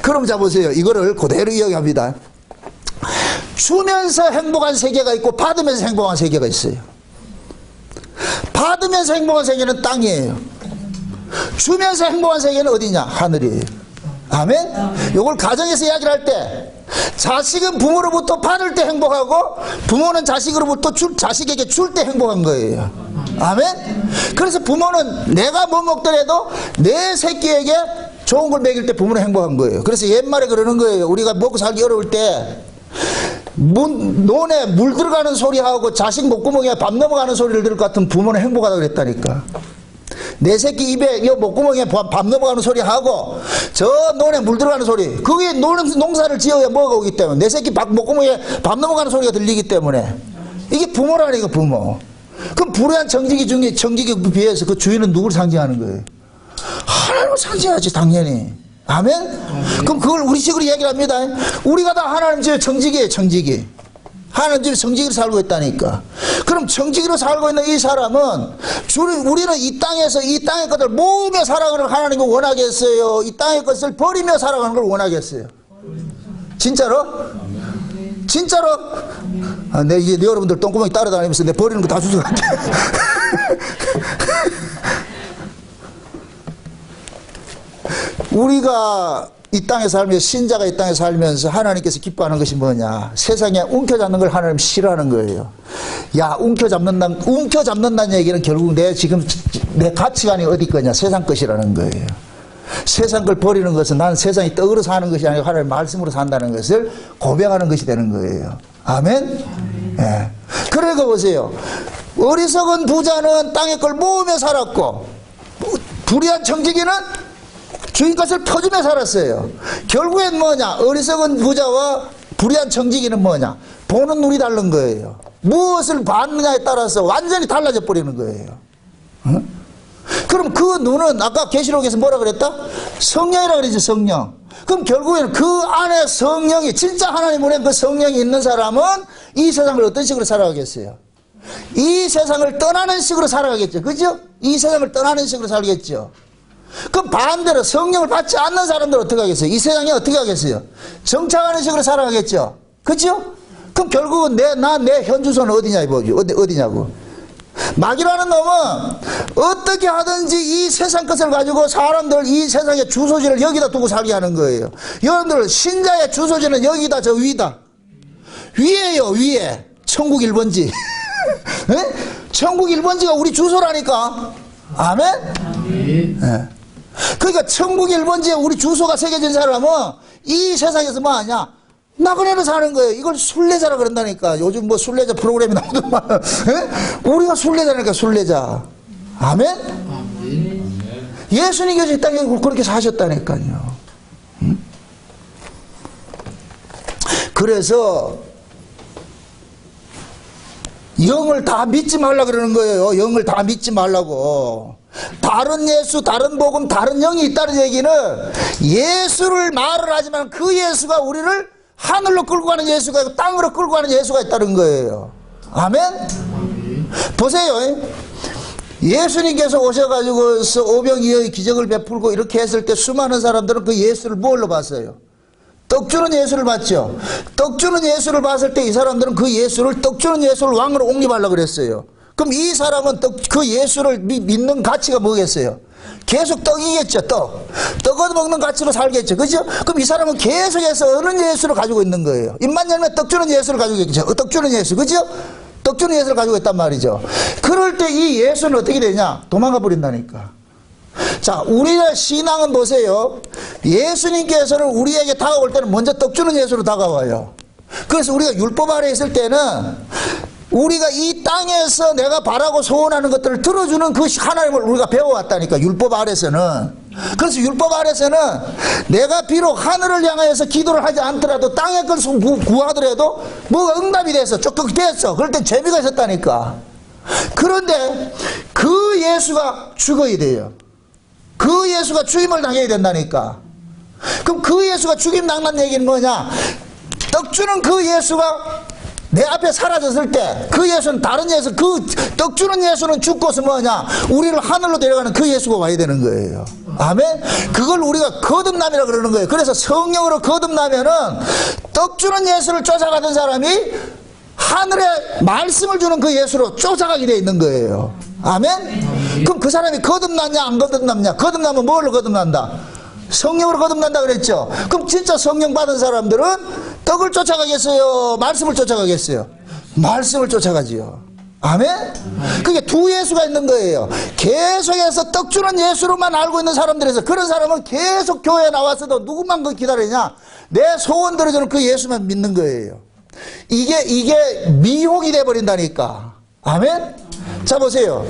그럼 자 보세요. 이거를 그대로 이야기합니다. 주면서 행복한 세계가 있고 받으면서 행복한 세계가 있어요. 받으면서 행복한 세계는 땅이에요. 주면서 행복한 세계는 어디냐? 하늘이에요. 아멘? 이걸 가정에서 이야기를 할 때, 자식은 부모로부터 받을 때 행복하고 부모는 자식으로부터 자식에게 줄 때 행복한 거예요. 아멘? 그래서 부모는 내가 뭐 먹더라도 내 새끼에게 좋은 걸 먹일 때 부모는 행복한 거예요. 그래서 옛말에 그러는 거예요. 우리가 먹고 살기 어려울 때 논에 물 들어가는 소리하고 자식 목구멍에 밥 넘어가는 소리를 들을 것 같은 부모는 행복하다고 그랬다니까. 내 새끼 입에 목구멍에 밥 넘어가는 소리하고 저 논에 물 들어가는 소리, 그게 농사를 지어야 뭐가 오기 때문에 내 새끼 목구멍에 밥 넘어가는 소리가 들리기 때문에 이게 부모라니까, 부모. 그럼 불의한 정직이 중에 정직에 비해서 그 주인은 누구를 상징하는 거예요? 하나님을 상징하지, 당연히. 아멘? 그럼 그걸 우리 식으로 얘기를 합니다. 우리가 다 하나님 집에 정직이에요, 정직이. 하나님 집에 정직으로 살고 있다니까. 그럼 정직으로 살고 있는 이 사람은, 우리는 이 땅에서 이 땅의 것을 모으며 살아가는 하나님을 원하겠어요? 이 땅의 것을 버리며 살아가는 걸 원하겠어요? 진짜로? 진짜로? 내 이제 여러분들 똥구멍이 따라다니면서 내 버리는 거 다 주워갈게. 우리가 이 땅에 살면서, 신자가 이 땅에 살면서 하나님께서 기뻐하는 것이 뭐냐? 세상에 움켜잡는 걸 하나님 싫어하는 거예요. 야, 움켜잡는다는 얘기는 결국 내 가치관이 어디 거냐? 세상 것이라는 거예요. 세상 걸 버리는 것은 난 세상이 떡으로 사는 것이 아니고 하나님 말씀으로 산다는 것을 고백하는 것이 되는 거예요. 아멘? 예. 그러니까 보세요. 어리석은 부자는 땅의 걸 모으며 살았고, 불의한 정직이는 주인 것을 퍼주며 살았어요. 결국엔 뭐냐? 어리석은 부자와 불의한 정직이는 뭐냐? 보는 눈이 다른 거예요. 무엇을 봤느냐에 따라서 완전히 달라져 버리는 거예요. 응? 그럼 그 눈은 아까 계시록에서 뭐라 그랬다? 성령이라 그랬죠, 성령. 그럼 결국에는 그 안에 성령이, 진짜 하나님 보낸 그 성령이 있는 사람은 이 세상을 어떤 식으로 살아가겠어요? 이 세상을 떠나는 식으로 살아가겠죠. 그죠? 이 세상을 떠나는 식으로 살겠죠. 그럼 반대로 성령을 받지 않는 사람들은 어떻게 하겠어요? 이 세상에 어떻게 하겠어요? 정착하는 식으로 살아가겠죠. 그죠? 그럼 결국은 내 현 주소는 어디냐, 이거지. 어디냐고. 마귀라는 놈은 어떻게 하든지 이 세상 것을 가지고 사람들 이 세상의 주소지를 여기다 두고 살게 하는 거예요. 여러분들, 신자의 주소지는 여기다, 저 위다. 위에요, 위에. 천국 1번지. 천국 1번지가 우리 주소라니까. 아멘? 네. 그러니까 천국 1번지에 우리 주소가 새겨진 사람은 이 세상에서 뭐 하냐? 나그네로 사는 거예요. 이걸 순례자라 그런다니까. 요즘 뭐 순례자 프로그램이 나오더만. 우리가 순례자니까, 순례자. 아멘? 예수님께서 이 땅에 그렇게 사셨다니까요. 그래서 영을 다 믿지 말라 그러는 거예요. 영을 다 믿지 말라고. 다른 예수, 다른 복음, 다른 영이 있다는 얘기는 예수를 말을 하지만 그 예수가 우리를 하늘로 끌고 가는 예수가 있고 땅으로 끌고 가는 예수가 있다는 거예요. 아멘? 보세요. 예수님께서 오셔가지고 오병이어의 기적을 베풀고 이렇게 했을 때 수많은 사람들은 그 예수를 뭘로 봤어요? 떡 주는 예수를 봤죠. 떡 주는 예수를 봤을 때 이 사람들은 그 예수를, 떡 주는 예수를 왕으로 옹립하려고 그랬어요. 그럼 이 사람은 그 예수를 믿는 가치가 뭐겠어요? 계속 떡이겠죠, 떡. 떡 얻어먹는 가치로 살겠죠. 그죠? 그럼 이 사람은 계속해서 어느 예수를 가지고 있는 거예요? 입만 열면 떡 주는 예수를 가지고 있죠. 떡 주는 예수. 그죠? 떡 주는 예수를 가지고 있단 말이죠. 그럴 때 이 예수는 어떻게 되냐? 도망가 버린다니까. 자, 우리의 신앙은 보세요. 예수님께서는 우리에게 다가올 때는 먼저 떡 주는 예수로 다가와요. 그래서 우리가 율법 아래 있을 때는 우리가 이 땅에서 내가 바라고 소원하는 것들을 들어주는 그 하나님을 우리가 배워왔다니까. 율법 아래서는 그래서 율법 아래서는 내가 비록 하늘을 향하여서 기도를 하지 않더라도 땅의 것을 구하더라도 뭐가 응답이 돼서 조금 됐어. 그럴 땐 재미가 있었다니까. 그런데 그 예수가 죽어야 돼요. 그 예수가 죽임을 당해야 된다니까. 그럼 그 예수가 죽임 당한 얘기는 뭐냐? 떡 주는 그 예수가 내 앞에 사라졌을 때 그 예수는 다른 예수, 그 떡 주는 예수는 죽고서 뭐냐? 우리를 하늘로 데려가는 그 예수가 와야 되는 거예요. 아멘? 그걸 우리가 거듭남이라고 그러는 거예요. 그래서 성령으로 거듭나면은 떡 주는 예수를 쫓아가던 사람이 하늘에 말씀을 주는 그 예수로 쫓아가게 돼 있는 거예요. 아멘? 그럼 그 사람이 거듭났냐 안 거듭났냐? 거듭나면 뭘로 거듭난다? 성령으로 거듭난다 그랬죠. 그럼 진짜 성령 받은 사람들은 떡을 쫓아가겠어요? 말씀을 쫓아가겠어요? 말씀을 쫓아가지요. 아멘? 그게 두 예수가 있는 거예요. 계속해서 떡 주는 예수로만 알고 있는 사람들에서 그런 사람은 계속 교회에 나와서도 누구만 그 기다리냐? 내 소원 들어주는 그 예수만 믿는 거예요. 이게 미혹이 돼버린다니까. 아멘? 자 보세요.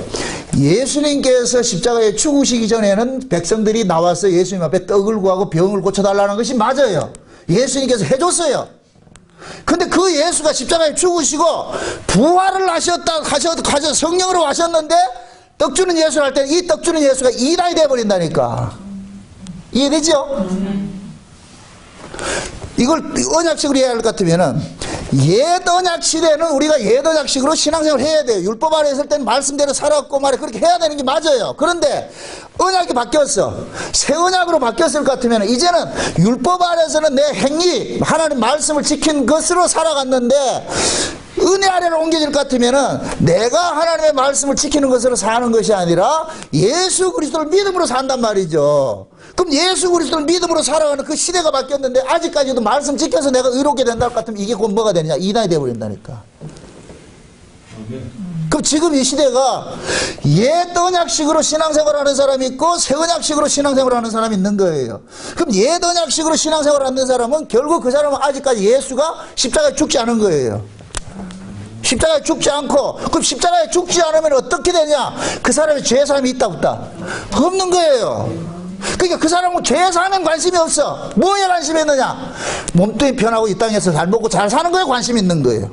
예수님께서 십자가에 죽으시기 전에는 백성들이 나와서 예수님 앞에 떡을 구하고 병을 고쳐달라는 것이 맞아요. 예수님께서 해줬어요. 근데 그 예수가 십자가에 죽으시고 부활을 하셨다 성령으로 하셨는데 떡 주는 예수를 할 때 이 떡 주는 예수가 이단이 돼버린다니까. 이해되죠? 이걸 언약식으로 해야 할 것 같으면은 옛 언약 시대는 우리가 옛 언약식으로 신앙생활을 해야 돼요. 율법 아래 있을 때는 말씀대로 살았고 말에 그렇게 해야 되는 게 맞아요. 그런데 언약이 바뀌었어. 새 언약으로 바뀌었을 것 같으면 이제는 율법 아래서는 내 행위 하나님 말씀을 지킨 것으로 살아갔는데 은혜 아래로 옮겨질 것 같으면은 내가 하나님의 말씀을 지키는 것으로 사는 것이 아니라 예수 그리스도를 믿음으로 산단 말이죠. 그럼 예수 그리스도를 믿음으로 살아가는 그 시대가 바뀌었는데 아직까지도 말씀 지켜서 내가 의롭게 된다 것 같으면 이게 곧 뭐가 되느냐? 이단이 되어버린다니까. 그럼 지금 이 시대가 옛 언약식으로 신앙생활하는 사람이 있고 새 언약식으로 신앙생활하는 사람이 있는 거예요. 그럼 옛 언약식으로 신앙생활하는 사람은 결국 그 사람은 아직까지 예수가 십자가에 죽지 않은 거예요. 십자가에 죽지 않고 그럼 십자가에 죽지 않으면 어떻게 되냐? 그 사람이 죄사함이 있다 없다? 없는 거예요. 그러니까 그 사람은 죄사함에 관심이 없어. 뭐에 관심이 있느냐? 몸뚱이 편하고 이 땅에서 잘 먹고 잘 사는 거에 관심이 있는 거예요.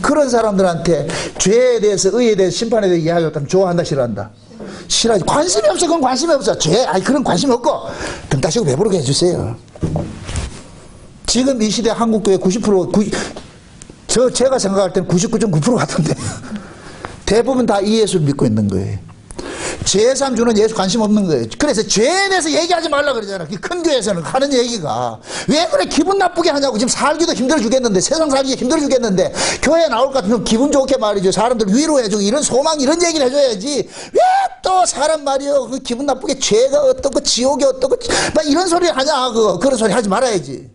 그런 사람들한테 죄에 대해서 의에 대해서 심판에 대해서 이야기했다면 좋아한다 싫어한다? 싫어하지. 관심이 없어. 그건 관심이 없어. 그런 관심 없고 등 따시고 배부르게 해주세요. 지금 이 시대 한국교회 90% 제가 생각할 때는 99.9% 같은데 대부분 다 이 예수를 믿고 있는 거예요. 죄사함 주는 예수 관심 없는 거예요. 그래서 죄에 대해서 얘기하지 말라 그러잖아. 큰 교회에서는 하는 얘기가 왜 그래 기분 나쁘게 하냐고. 지금 살기도 힘들어 죽겠는데 세상 살기 힘들어 죽겠는데 교회에 나올 것 같으면 기분 좋게 말이죠. 사람들 위로해주고 이런 소망 이런 얘기를 해줘야지. 왜 또 사람 말이요 그 기분 나쁘게 죄가 어떻고 지옥이 어떻고 막 이런 소리 하냐. 그런 소리 하지 말아야지.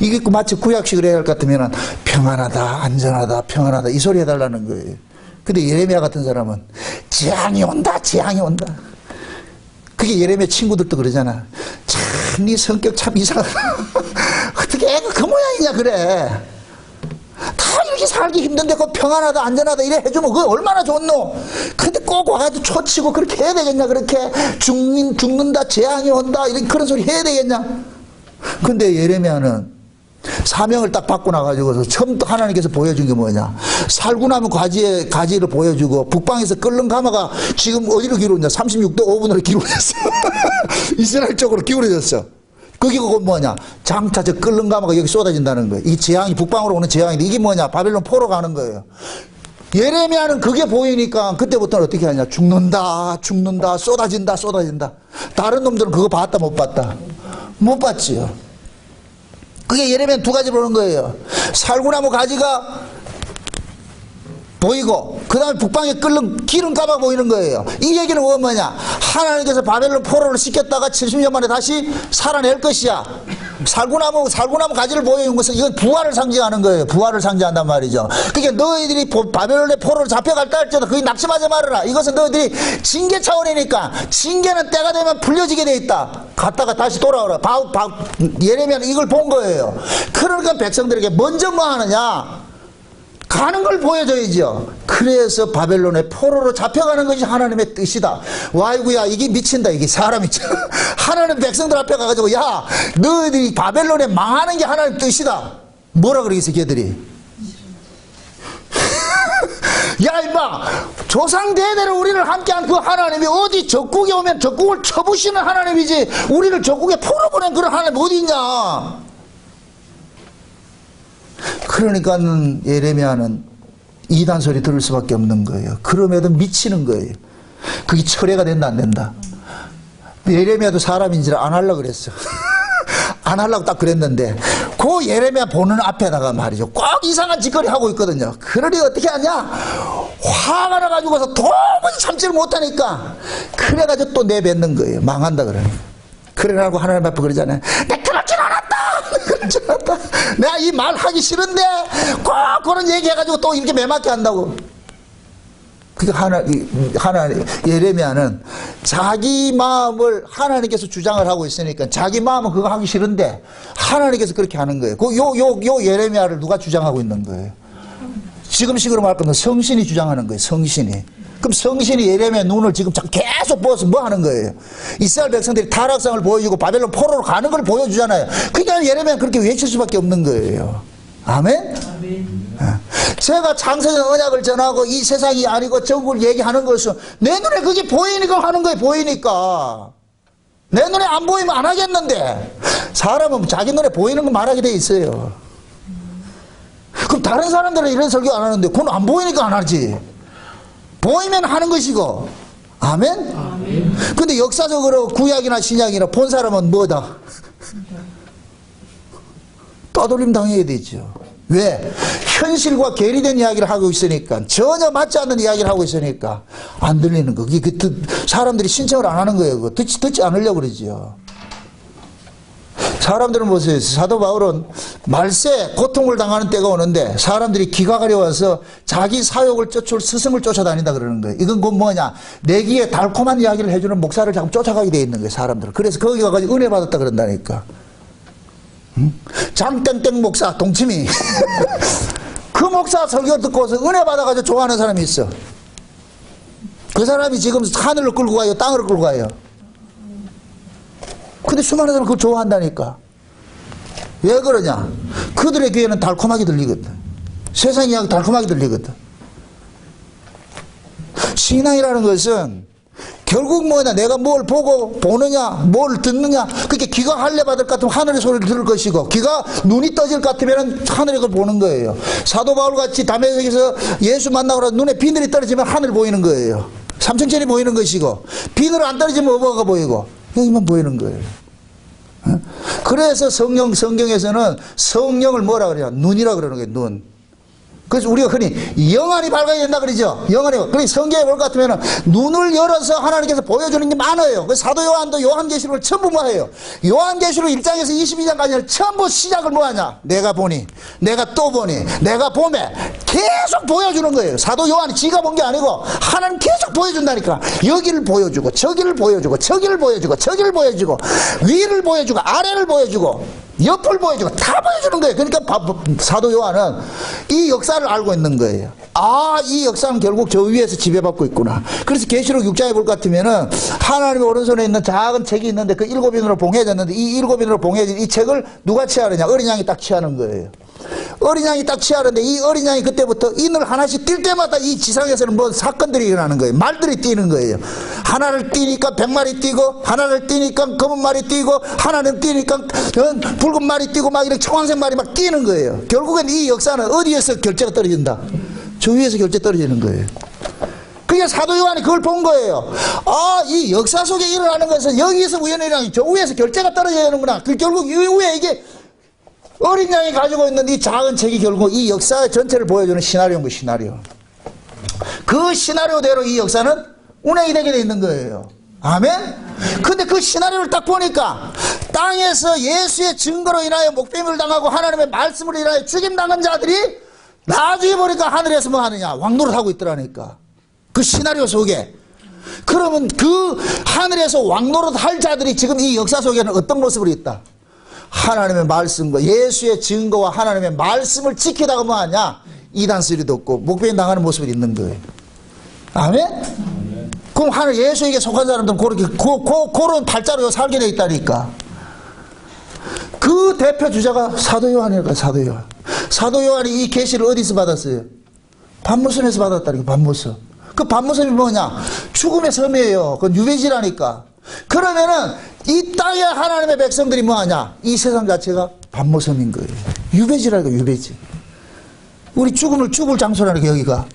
이게 마치 구약식으로 해야 할 것 같으면 평안하다 안전하다 평안하다 이 소리 해달라는 거예요. 근데 예레미야 같은 사람은 재앙이 온다 재앙이 온다. 그게 예레미야 친구들도 그러잖아. 참 네 성격 참 이상하다. 어떻게 애가 그 모양이냐 그래. 다 이렇게 살기 힘든데 그 평안하다 안전하다 이래 해주면 그거 얼마나 좋노. 근데 꼭 와가지고 초치고 그렇게 해야 되겠냐. 그렇게 죽는다 재앙이 온다 이런 그런 소리 해야 되겠냐. 근데 예레미야는 사명을 딱 받고 나가지고서 처음부터 하나님께서 보여준 게 뭐냐. 살구나무 가지를 보여주고 북방에서 끓는 가마가 지금 어디로 기울어졌냐. 36도 5분으로 기울어졌어. 이스라엘 쪽으로 기울어졌어. 그게 그거 뭐냐. 장차 저 끓는 가마가 여기 쏟아진다는 거예요. 이 재앙이 북방으로 오는 재앙인데 이게 뭐냐. 바벨론 포로 가는 거예요. 예레미야는 그게 보이니까 그때부터는 어떻게 하냐. 죽는다 쏟아진다. 다른 놈들은 그거 봤다 못 봤다? 못 봤지요. 그게 예레미야 두 가지 보는 거예요. 살구나무 가지가 보이고 그 다음에 북방에 끓는 기름가마 보이는 거예요. 이 얘기는 뭐냐. 하나님께서 바벨론 포로를 시켰다가 70년 만에 다시 살아낼 것이야. 살구나무 가지를 보여준 것은 이건 부활을 상징하는 거예요. 부활을 상징한단 말이죠. 그러니까 너희들이 바벨론의 포로를 잡혀갈다 할지라도 거기 낙심하지 말아라. 이것은 너희들이 징계 차원이니까 징계는 때가 되면 풀려지게 돼 있다. 갔다가 다시 돌아오라. 예레미야는 이걸 본 거예요. 그러니까 백성들에게 먼저 뭐 하느냐. 가는 걸 보여줘야죠. 그 그래서 바벨론의 포로로 잡혀가는 것이 하나님의 뜻이다. 와이구야, 이게 미친다. 이게 사람이 하나님 백성들 앞에 가가지고 야, 너희들이 바벨론에 망하는 게 하나님 뜻이다. 뭐라 그러겠어 걔들이? 야 임마, 조상 대대로 우리를 함께한 그 하나님이 어디 적국에 오면 적국을 쳐부시는 하나님이지 우리를 적국에 포로 보낸 그런 하나님 어디 있냐. 그러니까 예레미야는 이단 소리 들을 수밖에 없는 거예요. 그럼에도 미치는 거예요. 그게 철회가 된다 안 된다. 예레미야도 사람인지라 안 하려고 그랬어. 안 하려고 딱 그랬는데 그 예레미야 보는 앞에다가 말이죠, 꼭 이상한 짓거리 하고 있거든요. 그러니 어떻게 하냐, 화가 나가지고서 도무지 참지를 못하니까 그래가지고 또 내뱉는 거예요. 망한다 그러니. 그래가지고 하나님 앞에 그러잖아요. 내가 그럴 줄 알았다. 그럴 줄 알았다. 내가 이 말 하기 싫은데 꼭 그런 얘기 해가지고 또 이렇게 매맞게 한다고. 그러니까 예레미야는 자기 마음을 하나님께서 주장을 하고 있으니까 자기 마음은 그거 하기 싫은데 하나님께서 그렇게 하는 거예요. 요 예레미야를 누가 주장하고 있는 거예요? 지금식으로 말하면 성신이 주장하는 거예요. 성신이. 그럼 성신이 예레미야 눈을 지금 계속 보여서 뭐 하는 거예요? 이스라엘 백성들이 타락상을 보여주고 바벨론 포로로 가는 걸 보여주잖아요. 그러니까 예레미야는 그렇게 외칠 수밖에 없는 거예요. 아멘? 아멘. 제가 창세전 언약을 전하고 이 세상이 아니고 전국을 얘기하는 것은 내 눈에 그게 보이니까 하는 거예요. 보이니까. 내 눈에 안 보이면 안 하겠는데 사람은 자기 눈에 보이는 거 말하게 돼 있어요. 그럼 다른 사람들은 이런 설교 안 하는데 그건 안 보이니까 안 하지. 보이면 하는 것이고. 아멘? 아멘. 근데 역사적으로 구약이나 신약이나 본 사람은 뭐다? 떠돌림 당해야 되죠. 왜? 현실과 괴리된 이야기를 하고 있으니까, 전혀 맞지 않는 이야기를 하고 있으니까 안 들리는 거. 그게 사람들이 신청을 안 하는 거예요. 듣지 않으려고 그러죠. 사람들은 보세요. 사도 바울은 말세 고통을 당하는 때가 오는데 사람들이 기가 가려워서 자기 사욕을 쫓을 스승을 쫓아다닌다 그러는 거예요. 이건 곧 뭐냐, 내기에 달콤한 이야기를 해주는 목사를 자꾸 쫓아가게 돼 있는 거예요. 사람들은. 그래서 거기 가가지고 은혜 받았다 그런다니까. 장땡땡 목사 동치미 그 목사 설교 듣고서 은혜 받아가지고 좋아하는 사람이 있어. 그 사람이 지금 하늘로 끌고 가요, 땅으로 끌고 가요. 근데 수많은 사람은 그걸 좋아한다니까. 왜 그러냐, 그들의 귀에는 달콤하게 들리거든. 세상 이야기 달콤하게 들리거든. 신앙이라는 것은 결국 뭐냐, 내가 뭘 보고 보느냐, 뭘 듣느냐. 그렇게 귀가 할례받을 것 같으면 하늘의 소리를 들을 것이고, 귀가 눈이 떠질 것 같으면 하늘의 걸 보는 거예요. 사도 바울같이 다메섹에서 예수 만나고 눈에 비늘이 떨어지면 하늘 보이는 거예요. 삼천천이 보이는 것이고, 비늘 안 떨어지면 뭐가 보이고, 여기만 보이는 거예요. 그래서 성경에서는 성령을 뭐라 그래요? 눈이라 그러는 거예요. 눈. 그래서 우리가 흔히 영안이 밝아야 된다 그러죠. 영안이. 그러니 성경에 볼 것 같으면 눈을 열어서 하나님께서 보여주는 게 많아요. 그래서 사도 요한도 요한계시록을 전부 뭐 해요? 요한계시록 1장에서 22장까지는 전부 시작을 뭐 하냐? 내가 보니, 내가 또 보니, 내가 보매. 계속 보여주는 거예요. 사도 요한이 지가 본 게 아니고 하나님 계속 보여준다니까. 여기를 보여주고 저기를 보여주고 저기를 보여주고 저기를 보여주고 위를 보여주고 아래를 보여주고 옆을 보여주고 다 보여주는 거예요. 그러니까 사도 요한은 이 역사를 알고 있는 거예요. 아, 이 역사는 결국 저 위에서 지배받고 있구나. 그래서 계시록 6장에 볼 것 같으면은 하나님의 오른손에 있는 작은 책이 있는데 그 7인으로 봉해졌는데 이 7인으로 봉해진 이 책을 누가 취하느냐? 어린 양이 딱 취하는 거예요. 어린 양이 딱 취하는데 이 어린 양이 그때부터 인을 하나씩 뛸 때마다 이 지상에서는 뭐 사건들이 일어나는 거예요. 말들이 뛰는 거예요. 하나를 뛰니까 100마리 뛰고, 하나를 뛰니까 검은 말이 뛰고, 하나는 뛰니까 붉은 말이 뛰고 막 이렇게 청황색 말이 막 뛰는 거예요. 결국엔 이 역사는 어디에서 결제가 떨어진다? 저 위에서 결제 떨어지는 거예요. 그게 사도 요한이 그걸 본 거예요. 아, 이 역사 속에 일어나는 것은 여기에서 우연히 일어나는, 저 위에서 결제가 떨어져야 되는구나. 그 결국 이후에 이게 어린 양이 가지고 있는 이 작은 책이 결국 이 역사 전체를 보여주는 시나리오인 거예요. 시나리오. 그 시나리오대로 이 역사는 운행이 되게 돼 있는 거예요. 아멘? 근데 그 시나리오를 딱 보니까 땅에서 예수의 증거로 인하여 목배임을 당하고 하나님의 말씀으로 인하여 죽임당한 자들이 나중에 보니까 하늘에서 뭐 하느냐? 왕노릇하고 있더라니까. 그 시나리오 속에. 그러면 그 하늘에서 왕노릇 할 자들이 지금 이 역사 속에는 어떤 모습으로 있다? 하나님의 말씀과 예수의 증거와 하나님의 말씀을 지키다가 뭐하냐? 이단 소리도 없고 목베임 당하는 모습이 있는 거예요. 아멘? 그럼 하늘 예수에게 속한 사람들은 그렇게 그런 팔자로 살게 돼 있다니까. 그 대표 주자가 사도 요한이니까. 사도 요한. 사도 요한이 이 계시를 어디서 받았어요? 반모섬에서 받았다니까. 반모섬. 그 반모섬이 뭐냐? 죽음의 섬이에요. 그건 유배지라니까. 그러면은 이 땅에 하나님의 백성들이 뭐하냐? 이 세상 자체가 반모섬인 거예요. 유배지라니까. 유배지. 우리 죽을 장소라니까 여기가.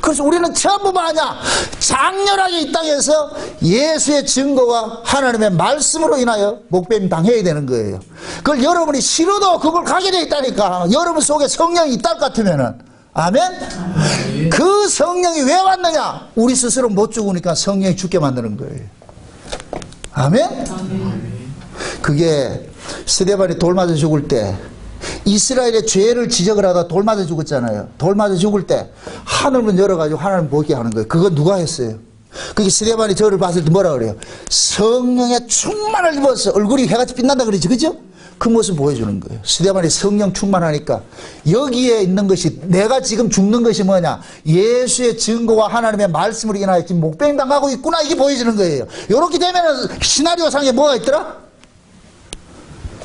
그래서 우리는 전부 뭐하냐? 장렬하게 이 땅에서 예수의 증거와 하나님의 말씀으로 인하여 목배임 당해야 되는 거예요. 그걸 여러분이 싫어도 그걸 가게 돼 있다니까. 여러분 속에 성령이 있다 같으면은. 아멘? 그 성령이 왜 왔느냐? 우리 스스로 못 죽으니까 성령이 죽게 만드는 거예요. 아멘? 그게 스데반이 돌 맞아 죽을 때 이스라엘의 죄를 지적을 하다 돌 맞아 죽었잖아요. 돌 맞아 죽을 때 하늘문 열어가지고 하나님 보게 하는 거예요. 그거 누가 했어요? 그게 스데반이 저를 봤을 때 뭐라 그래요? 성령의 충만을 입어서 얼굴이 해같이 빛난다 그러지, 그죠? 그 모습 보여주는 거예요. 스데반이 성령 충만하니까 여기에 있는 것이, 내가 지금 죽는 것이 뭐냐? 예수의 증거와 하나님의 말씀으로 인하여 지금 목배임 당하고 있구나, 이게 보여주는 거예요. 이렇게 되면은 시나리오상에 뭐가 있더라?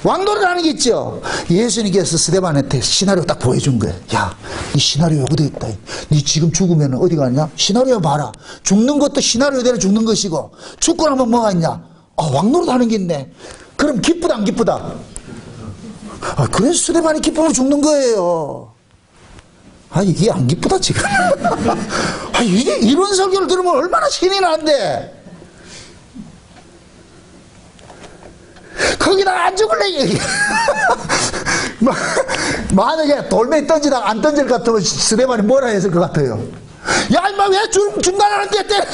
왕노릇하는 게 있죠. 예수님께서 스데반한테 시나리오 딱 보여준 거예요. 야, 이 시나리오 여기도 있다. 니 지금 죽으면 어디 가냐? 시나리오 봐라. 죽는 것도 시나리오대로 죽는 것이고, 죽고 나면 뭐가 있냐? 아, 왕노릇하는 게 있네. 그럼 기쁘다 안 기쁘다? 아, 그래서 스데반이 기쁨으로 죽는 거예요. 아, 이게 안 기쁘다 지금. 아, 이게 이런 설교를 들으면 얼마나 신이 나는데. 거기다 안 죽을래. 만약에 돌멩이 던지다가 안 던질 것 같으면 스데반이 뭐라 했을 것 같아요? 야, 임마, 왜 중단하는데 때려?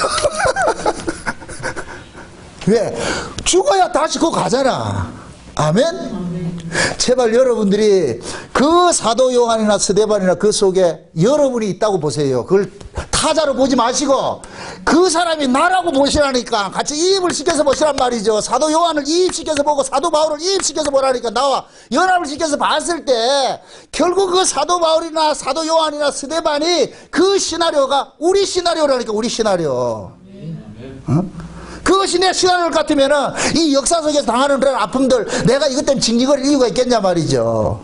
왜? 죽어야 다시 그거 가잖아. 아멘? 제발 여러분들이 그 사도 요한이나 스데반이나 그 속에 여러분이 있다고 보세요. 그걸 타자로 보지 마시고 그 사람이 나라고 보시라니까. 같이 이입을 시켜서 보시란 말이죠. 사도 요한을 이입시켜서 보고 사도 바울을 이입시켜서 보라니까. 나와 연합을 시켜서 봤을 때 결국 그 사도 바울이나 사도 요한이나 스데반이 그 시나리오가 우리 시나리오라니까. 우리 시나리오. 그것이 내 시나리오 같으면은 이 역사 속에서 당하는 그런 아픔들 내가 이것 때문에 징징거릴 이유가 있겠냐 말이죠.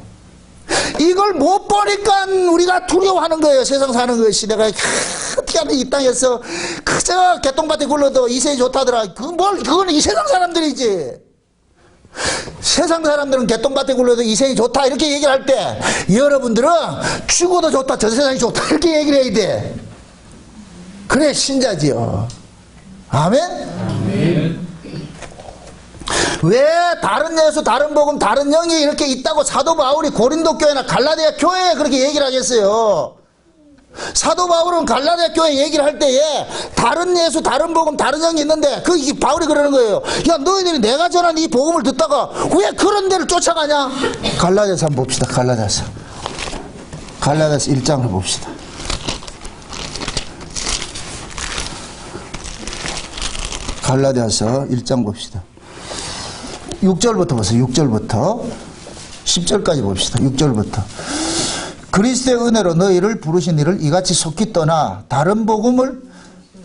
이걸 못 보니까 우리가 두려워하는 거예요. 세상 사는 것이. 내가 어떻게 하면 이 땅에서 그저 개똥밭에 굴러도 이세이 좋다더라. 그거는 이 세상 사람들이지. 세상 사람들은 개똥밭에 굴러도 이세이 좋다 이렇게 얘기를 할 때 여러분들은 죽어도 좋다, 저 세상이 좋다 이렇게 얘기를 해야 돼. 그래 신자지요. 아멘? 아멘. 왜 다른 예수, 다른 복음, 다른 영이 이렇게 있다고 사도 바울이 고린도 교회나 갈라디아 교회에 그렇게 얘기를 하겠어요? 사도 바울은 갈라디아 교회 얘기를 할 때에 다른 예수, 다른 복음, 다른 영이 있는데 바울이 그러는 거예요. 야, 너희들이 내가 전한 이 복음을 듣다가 왜 그런 데를 쫓아가냐? 갈라디아서 한번 봅시다. 갈라디아서 1장을 봅시다. 갈라디아서 1장 봅시다. 6절부터 보세요. 6절부터 10절까지 봅시다. 6절부터. 그리스도의 은혜로 너희를 부르신 이를 이같이 속히 떠나 다른 복음을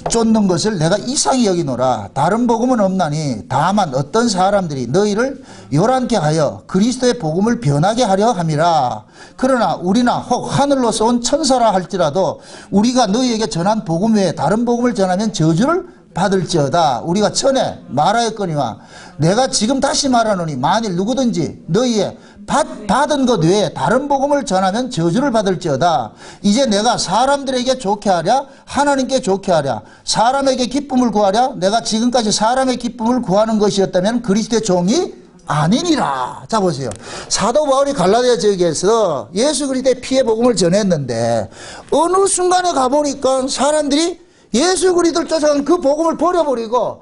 쫓는 것을 내가 이상히 여기노라. 다른 복음은 없나니 다만 어떤 사람들이 너희를 요란케 하여 그리스도의 복음을 변하게 하려 함이라. 그러나 우리나 혹 하늘로서 온 천사라 할지라도 우리가 너희에게 전한 복음 외에 다른 복음을 전하면 저주를 받을지어다. 우리가 전에 말하였거니와 내가 지금 다시 말하노니 만일 누구든지 너희의 받은 것 외에 다른 복음을 전하면 저주를 받을지어다. 이제 내가 사람들에게 좋게 하랴 하나님께 좋게 하랴 사람에게 기쁨을 구하랴 내가 지금까지 사람의 기쁨을 구하는 것이었다면 그리스도의 종이 아니니라. 자 보세요. 사도 바울이 갈라디아 지역에서 예수 그리스도의 피의 복음을 전했는데 어느 순간에 가보니까 사람들이 예수 그리스도를 쫓아간 그 복음을 버려버리고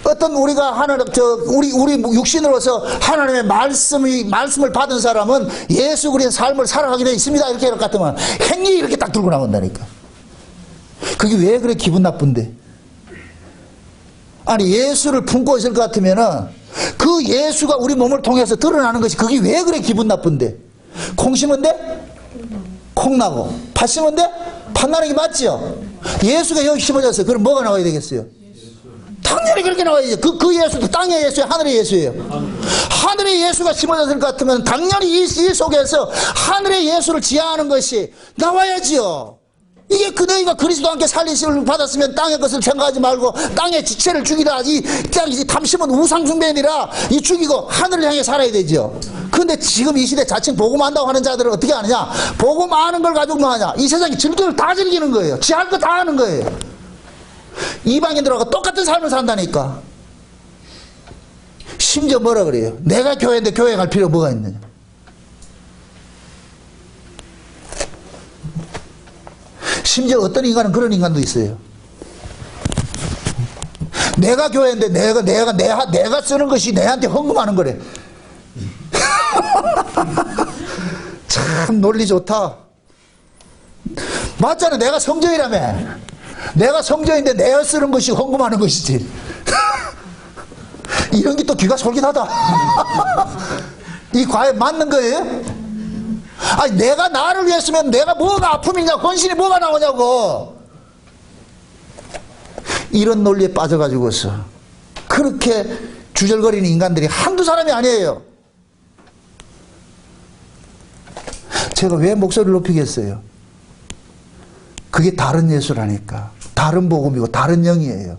어떤 우리가 우리 육신으로서 하나님의 말씀을 받은 사람은 예수 그리스도의 삶을 살아가게 되어 있습니다. 이렇게 할 것 같으면 행위 이렇게 딱 들고 나온다니까. 그게 왜 그래 기분 나쁜데? 아니, 예수를 품고 있을 것 같으면은 그 예수가 우리 몸을 통해서 드러나는 것이 그게 왜 그래 기분 나쁜데? 콩 심은 데? 콩 나고. 팥 심은 데? 팥 나는 게 맞지요? 예수가 여기 심어졌어요. 그럼 뭐가 나와야 되겠어요? 당연히 그렇게 나와야죠. 그 예수도 땅의 예수예요? 하늘의 예수예요? 하늘의 예수가 심어졌을 것 같으면 당연히 이 속에서 하늘의 예수를 지향하는 것이 나와야지요. 이게 너희가 그리스도와 함께 살리심을 받았으면 땅의 것을 생각하지 말고 땅의 지체를 죽이라. 이 탐심은 우상숭배니라. 이 죽이고 하늘을 향해 살아야 되죠. 그런데 지금 이 시대 자칭 복음한다고 하는 자들은 어떻게 하느냐? 복음하는 걸 가지고 뭐 하냐? 이 세상에 즐기를 다 즐기는 거예요. 지 할 거 다 하는 거예요. 이방인들하고 똑같은 삶을 산다니까. 심지어 뭐라 그래요? 내가 교회인데 교회 갈 필요가 뭐가 있느냐? 심지어 어떤 인간은 그런 인간도 있어요. 내가 교회인데 내가 쓰는 것이 내한테 헌금하는 거래. 참 논리 좋다. 맞잖아. 내가 성전이라며. 내가 성전인데 내가 쓰는 것이 헌금하는 것이지. 이런 게 또 귀가 솔깃하다. 이 과연 맞는 거예요? 아니, 내가 나를 위했으면 내가 뭐가 아픔이냐, 권신이 뭐가 나오냐고. 이런 논리에 빠져가지고서 그렇게 주절거리는 인간들이 한두 사람이 아니에요. 제가 왜 목소리를 높이겠어요? 그게 다른 예수라니까. 다른 복음이고 다른 영이에요.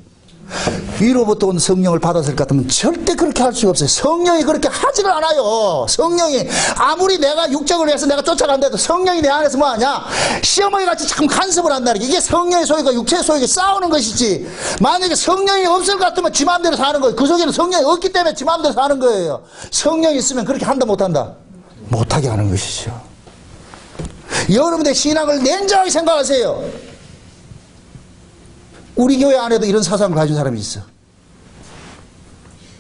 위로부터 온 성령을 받았을 것 같으면 절대 그렇게 할 수가 없어요. 성령이 그렇게 하지를 않아요. 성령이 아무리 내가 육적을 위해서 내가 쫓아간다도 성령이 내 안에서 뭐하냐? 시어머니 같이 참 간섭을 한다는 게 이게 성령의 소유가 육체의 소유가 싸우는 것이지. 만약에 성령이 없을 것 같으면 지 마음대로 사는 거예요. 그 속에는 성령이 없기 때문에 지 마음대로 사는 거예요. 성령이 있으면 그렇게 한다 못한다? 못하게 하는 것이죠. 여러분의 신앙을 냉정하게 생각하세요. 우리 교회 안에도 이런 사상을 가진 사람이 있어.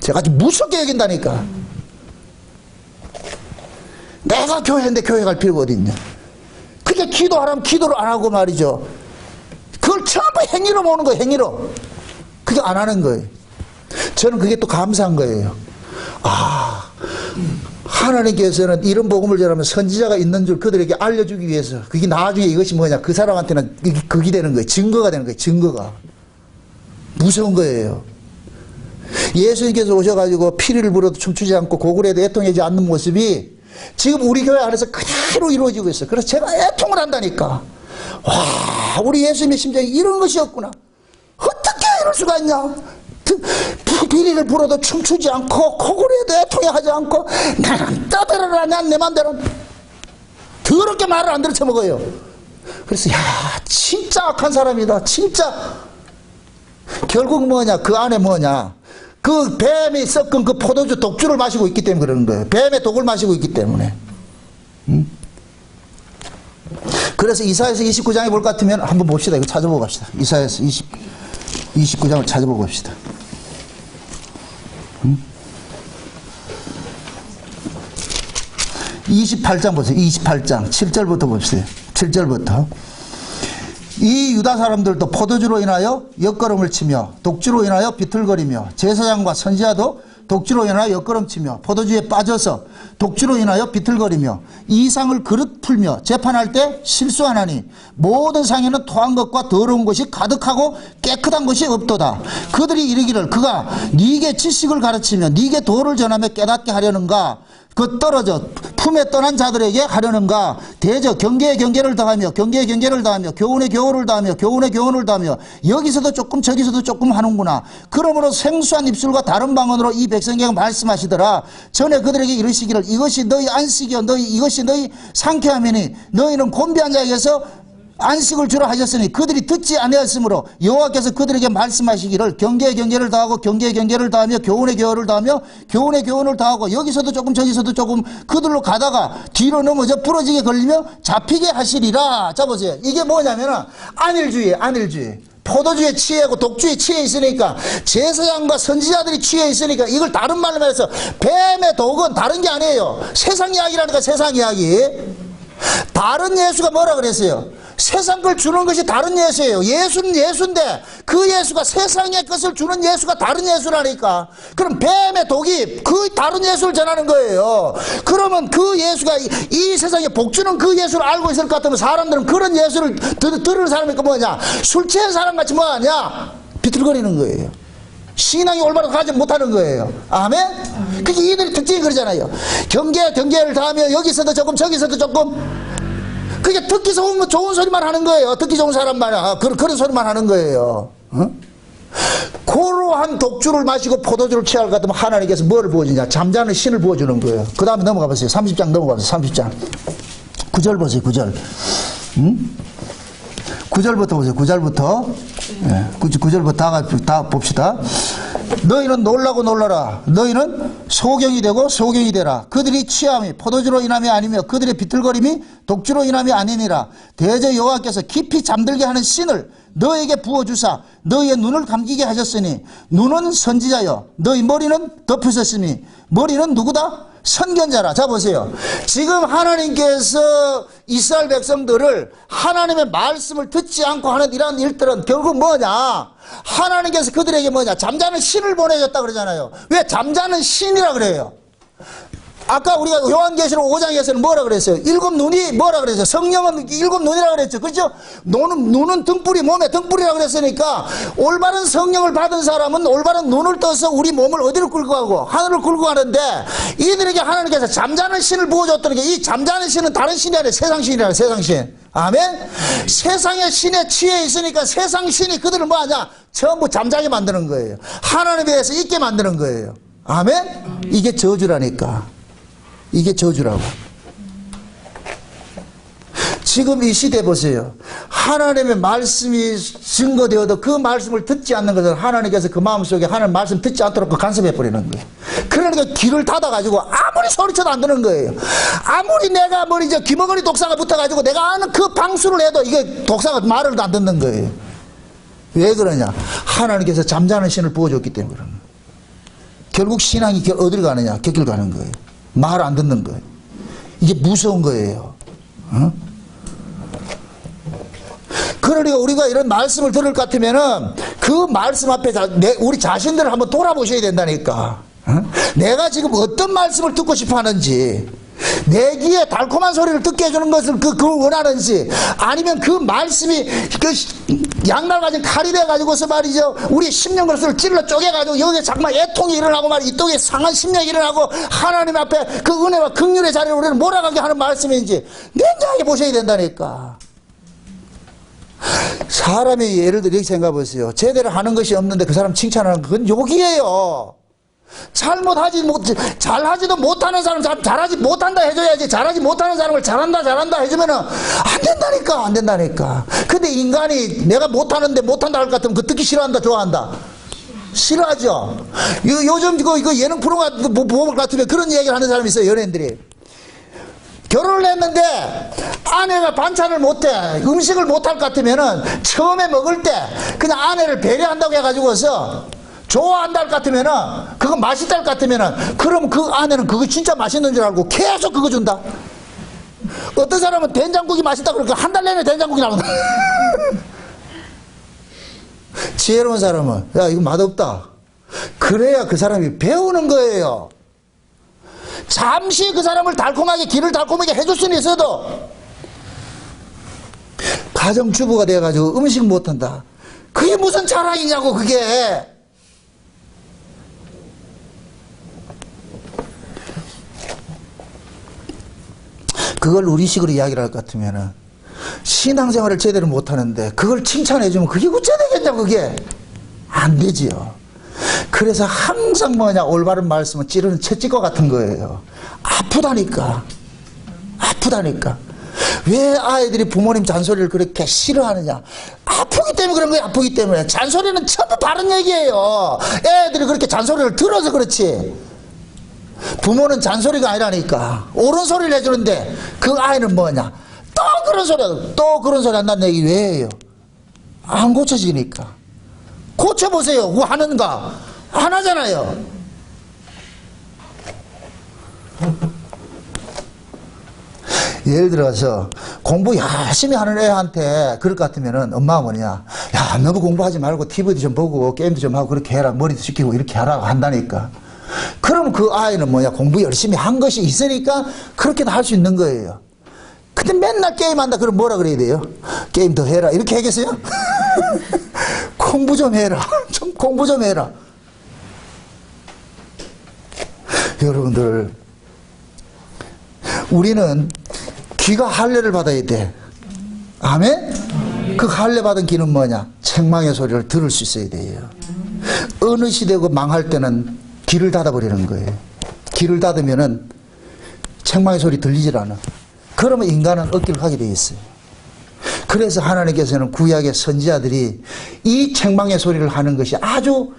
제가 아주 무섭게 여긴다니까. 내가 교회인데 교회 갈 필요가 어디 있냐. 그게 기도하라면 기도를 안 하고 말이죠. 그걸 전부 행위로 모으는 거예요. 행위로. 그게 안 하는 거예요. 저는 그게 또 감사한 거예요. 아, 하나님께서는 이런 복음을 전하면 선지자가 있는 줄 그들에게 알려주기 위해서, 그게 나중에 이것이 뭐냐, 그 사람한테는 그게 되는 거예요. 증거가 되는 거예요. 증거가. 무서운 거예요. 예수님께서 오셔가지고 피리를 불어도 춤추지 않고 고구려에도 애통하지 않는 모습이 지금 우리 교회 안에서 그대로 이루어지고 있어요. 그래서 제가 애통을 한다니까. 와, 우리 예수님의 심정이 이런 것이었구나. 어떻게 이럴 수가 있냐. 비리를 불어도 춤추지 않고 고구려에도 애통하지 않고 나는 떠들어라. 난 내 맘대로 더럽게 말을 안 들어 쳐먹어요. 그래서 야, 진짜 악한 사람이다. 진짜. 결국 뭐냐, 그 안에 뭐냐, 그 뱀이 섞은 그 포도주 독주를 마시고 있기 때문에 그러는 거예요. 뱀의 독을 마시고 있기 때문에. 그래서 이사야서 29장에 볼 것 같으면 한번 봅시다. 이거 찾아보고 갑시다. 이사야서 29장을 찾아보고 봅시다. 28장 보세요. 28장 7절부터 봅시다. 7절부터. 이 유다 사람들도 포도주로 인하여 엿걸음을 치며 독주로 인하여 비틀거리며 제사장과 선지자도 독주로 인하여 엿걸음치며 포도주에 빠져서 독주로 인하여 비틀거리며 이 상을 그릇 풀며 재판할 때 실수하나니 모든 상에는 토한 것과 더러운 것이 가득하고 깨끗한 것이 없도다. 그들이 이르기를 그가 네게 지식을 가르치며 네게 도를 전하며 깨닫게 하려는가. 그 떨어져 품에 떠난 자들에게 하려는가. 대저 경계에 경계를 더하며 경계에 경계를 더하며 교훈에 교훈을 더하며 교훈에 교훈을 더하며 여기서도 조금 저기서도 조금 하는구나. 그러므로 생수한 입술과 다른 방언으로 이 백성에게 말씀하시더라. 전에 그들에게 이르시기를 이것이 너희 안식이요 이것이 너희 상쾌함이니 너희는 곤비한 자에게서 안식을 주라 하셨으니 그들이 듣지 아니하였으므로 여호와께서 그들에게 말씀하시기를 경계에 경계를 더하고 경계에 경계를 더하며 교훈에 교훈을 더하며 교훈에 교훈을 더하고 여기서도 조금 저기서도 조금 그들로 가다가 뒤로 넘어져 부러지게 걸리며 잡히게 하시리라. 자 보세요. 이게 뭐냐면은 안일주의예요. 안일주의. 포도주에 취해고 독주에 취해 있으니까, 제사장과 선지자들이 취해 있으니까, 이걸 다른 말로 해서 뱀의 독은 다른 게 아니에요. 세상 이야기라니까, 세상 이야기. 다른 예수가 뭐라 그랬어요? 세상 걸 주는 것이 다른 예수예요. 예수는 예수인데 그 예수가 세상의 것을 주는 예수가 다른 예수라니까. 그럼 뱀의 독이 그 다른 예수를 전하는 거예요. 그러면 그 예수가 이 세상에 복 주는 그 예수를 알고 있을 것 같으면 사람들은 그런 예수를 들을 사람이 뭐냐? 술 취한 사람같이 뭐하냐? 비틀거리는 거예요. 신앙이 올바로 가지 못하는 거예요. 아멘? 그게 이들의 특징이 그러잖아요. 경계를 다하며 여기서도 조금 저기서도 조금. 그게 듣기 좋은 소리만 하는 거예요. 듣기 좋은 사람만 그런 소리만 하는 거예요. 고로한 독주를 마시고 포도주를 취할 것 같으면 하나님께서 뭐를 부어주냐? 잠자는 신을 부어주는 거예요. 그 다음에 넘어가 보세요. 30장 넘어가 보세요. 30장 9절 보세요. 9절 9절부터 보세요. 9절부터 9절부터 다 봅시다. 너희는 놀라고 놀라라. 너희는 소경이 되고 소경이 되라. 그들이 취함이 포도주로 인함이 아니며 그들의 비틀거림이 독주로 인함이 아니니라. 대저 여호와께서 깊이 잠들게 하는 신을 너에게 부어주사 너희의 눈을 감기게 하셨으니 눈은 선지자여 너희 머리는 덮으셨으니 머리는 누구다? 선견자라. 자 보세요. 지금 하나님께서 이스라엘 백성들을 하나님의 말씀을 듣지 않고 하는 이런 일들은 결국 뭐냐? 하나님께서 그들에게 뭐냐? 잠자는 신을 보내줬다 그러잖아요. 왜 잠자는 신이라 그래요? 아까 우리가 요한계시록 5장에서는 뭐라 그랬어요? 일곱 눈이 뭐라 그랬어요? 성령은 일곱 눈이라 그랬죠. 그렇죠? 눈은 등불이 몸에 등불이라 그랬으니까 올바른 성령을 받은 사람은 올바른 눈을 떠서 우리 몸을 어디로 끌고 가고 하늘을 끌고 가는데 이들에게 하나님께서 잠자는 신을 부어줬다는 게 이 잠자는 신은 다른 신이 아니라 세상 신이라 세상 신. 아멘? 세상의 신에 취해 있으니까 세상 신이 그들을 뭐하냐? 전부 잠자게 만드는 거예요. 하나님에 대해서 잊게 만드는 거예요. 아멘? 이게 저주라니까. 이게 저주라고. 지금 이 시대 보세요. 하나님의 말씀이 증거되어도 그 말씀을 듣지 않는 것은 하나님께서 그 마음속에 하나님 말씀 듣지 않도록 간섭해버리는 거예요. 그러니까 귀를 닫아가지고 아무리 소리쳐도 안 듣는 거예요. 아무리 내가 귀머거리 독사가 붙어가지고 내가 아는 그 방수를 해도 이게 독사가 말을 안 듣는 거예요. 왜 그러냐? 하나님께서 잠자는 신을 부어줬기 때문에 그러는 거예요. 결국 신앙이 어디를 가느냐? 곁길 가는 거예요. 말 안 듣는 거예요. 이게 무서운 거예요. 그러니까 우리가 이런 말씀을 들을 것 같으면은 그 말씀 앞에 우리 자신들을 한번 돌아보셔야 된다니까. 내가 지금 어떤 말씀을 듣고 싶어 하는지, 내 귀에 달콤한 소리를 듣게 해주는 것을 그걸 원하는지, 아니면 그 말씀이 양날 가진 칼이 돼가지고서 말이죠, 우리 심령으로서 찔러 쪼개가지고 여기에 정말 애통이 일어나고 말이죠, 이쪽에 상한 심령이 일어나고 하나님 앞에 그 은혜와 긍휼의 자리를 우리는 몰아가게 하는 말씀인지 냉정하게 보셔야 된다니까. 사람이 예를 들어 이렇게 생각해 보세요. 제대로 하는 것이 없는데 그 사람 칭찬하는 그건 욕이에요. 잘하지도 못하는 사람 잘하지 못한다 해줘야지. 잘하지 못하는 사람을 잘한다 해주면은 안 된다니까. 근데 인간이 내가 못하는데 못한다 할 것 같으면 그 듣기 싫어한다, 좋아한다? 싫어하죠. 요즘 이거 예능 프로가 보면 같으면 그런 얘기를 하는 사람이 있어요. 연예인들이 결혼을 했는데 아내가 반찬을 못해, 음식을 못할 것 같으면은 처음에 먹을 때 그냥 아내를 배려한다고 해가지고서 좋아한다 할 것 같으면은, 그거 맛있다 할 것 같으면은, 그럼 그 아내는 그거 진짜 맛있는 줄 알고 계속 그거 준다. 어떤 사람은 된장국이 맛있다 그러니까 한 달 내내 된장국이 나온다. 지혜로운 사람은 야 이거 맛없다. 그래야 그 사람이 배우는 거예요. 잠시 그 사람을 길을 달콤하게 해줄 수는 있어도 가정주부가 돼가지고 음식 못한다. 그게 무슨 자랑이냐고. 그게 그걸 우리식으로 이야기를 할 것 같으면은 신앙생활을 제대로 못하는데 그걸 칭찬해주면 그게 어째 되겠냐. 그게 안 되지요. 그래서 항상 올바른 말씀은 찌르는 채찍과 같은 거예요. 아프다니까. 왜 아이들이 부모님 잔소리를 그렇게 싫어하느냐? 아프기 때문에 그런 거예요. 아프기 때문에. 잔소리는 전부 바른 얘기예요. 애들이 그렇게 잔소리를 들어서 그렇지. 부모는 잔소리가 아니라니까. 옳은 소리를 해주는데 그 아이는 또 그런 소리 한다는 얘기 왜 해요? 안 고쳐지니까. 고쳐보세요. 그거 하는가? 안 하잖아요. 예를 들어서 공부 열심히 하는 애한테 그럴 것 같으면은 엄마가 뭐냐, 야 너무 공부하지 말고 TV도 좀 보고 게임도 좀 하고 그렇게 해라, 머리도 식히고 이렇게 하라고 한다니까. 그럼 그 아이는 뭐냐, 공부 열심히 한 것이 있으니까 그렇게도 할 수 있는 거예요. 근데 맨날 게임한다 그럼 뭐라 그래야 돼요? 게임 더 해라 이렇게 하겠어요? 공부 좀 해라. 좀 공부 좀 해라. 여러분들, 우리는 귀가 할례를 받아야 돼. 아멘? 그 할례 받은 귀는 뭐냐? 책망의 소리를 들을 수 있어야 돼요. 어느 시대고 망할 때는 귀를 닫아버리는 거예요. 귀를 닫으면은 책망의 소리 들리질 않아. 그러면 인간은 얻기를 하게 돼 있어요. 그래서 하나님께서는 구약의 선지자들이 이 책망의 소리를 하는 것이 아주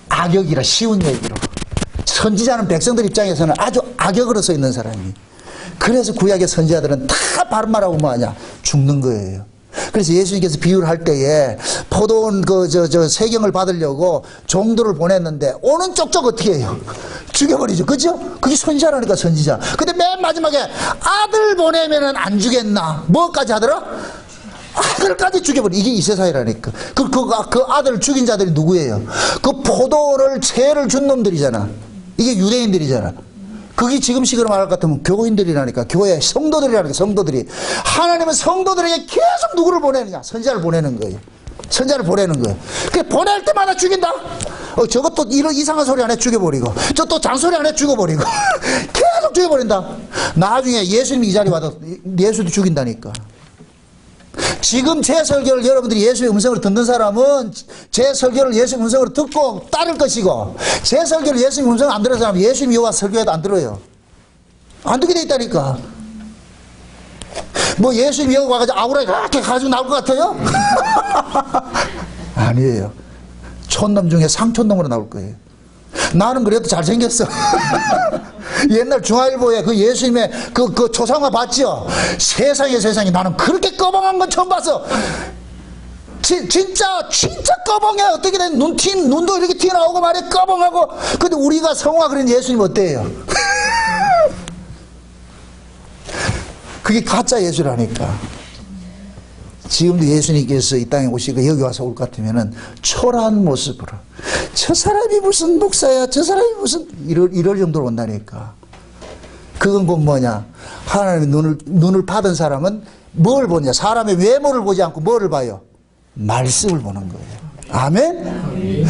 악역이라, 쉬운 얘기로. 선지자는 백성들 입장에서는 아주 악역으로 서 있는 사람이. 그래서 구약의 선지자들은 다 바른 말하고 뭐하냐? 죽는 거예요. 그래서 예수님께서 비유를 할 때에 포도원 세경을 받으려고 종들을 보냈는데 오른쪽 쪽 어떻게 해요? 죽여버리죠. 그죠? 그게 선지자라니까, 선지자. 근데 맨 마지막에 아들 보내면은 안 주겠나? 뭐까지 하더라? 아들까지 죽여버려. 이게 이 세상이라니까. 그 아들을 죽인 자들이 누구예요? 그 포도를 채를 준 놈들이잖아. 이게 유대인들이잖아. 그게 지금식으로 말할 것 같으면 교인들이라니까. 교회 성도들이라니까. 성도들이. 하나님은 성도들에게 계속 누구를 보내느냐? 선지자를 보내는 거예요. 선지자를 보내는 거예요. 그 보낼 때마다 죽인다. 저것도 이런 이상한 소리 안에 죽여버리고, 저 또 잔소리 안에 죽여버리고, 계속 죽여버린다. 나중에 예수님이 이 자리 와도 예수도 죽인다니까. 지금 제 설교를 여러분들이 예수의 음성으로 듣는 사람은 제 설교를 예수의 음성으로 듣고 따를 것이고, 제 설교를 예수의 음성으로 안 들은 사람은 예수님 여호와 설교해도 안 들어요. 안 듣게 돼 있다니까. 뭐 예수님 여호와 가지고 아우라 이렇게 가지고 나올 것 같아요? 아니에요. 촌놈 중에 상촌놈으로 나올 거예요. 나는 그래도 잘생겼어. 옛날 중앙일보에 그 예수님의 그 초상화 봤죠? 세상에 나는 그렇게 꺼벙한 건 처음 봤어. 진짜 꺼벙해. 어떻게 된 눈도 이렇게 튀어나오고 말이야. 꺼벙하고. 근데 우리가 성화 그린 예수님 어때요? 그게 가짜 예수라니까. 지금도 예수님께서 이 땅에 오시고 여기 와서 올 것 같으면은 초라한 모습으로, 저 사람이 무슨 목사야, 저 사람이 무슨 이럴 정도로 온다니까. 그건 곧 뭐냐? 하나님의 눈을 받은 사람은 뭘 보냐? 사람의 외모를 보지 않고 뭐를 봐요? 말씀을 보는 거예요. 아멘?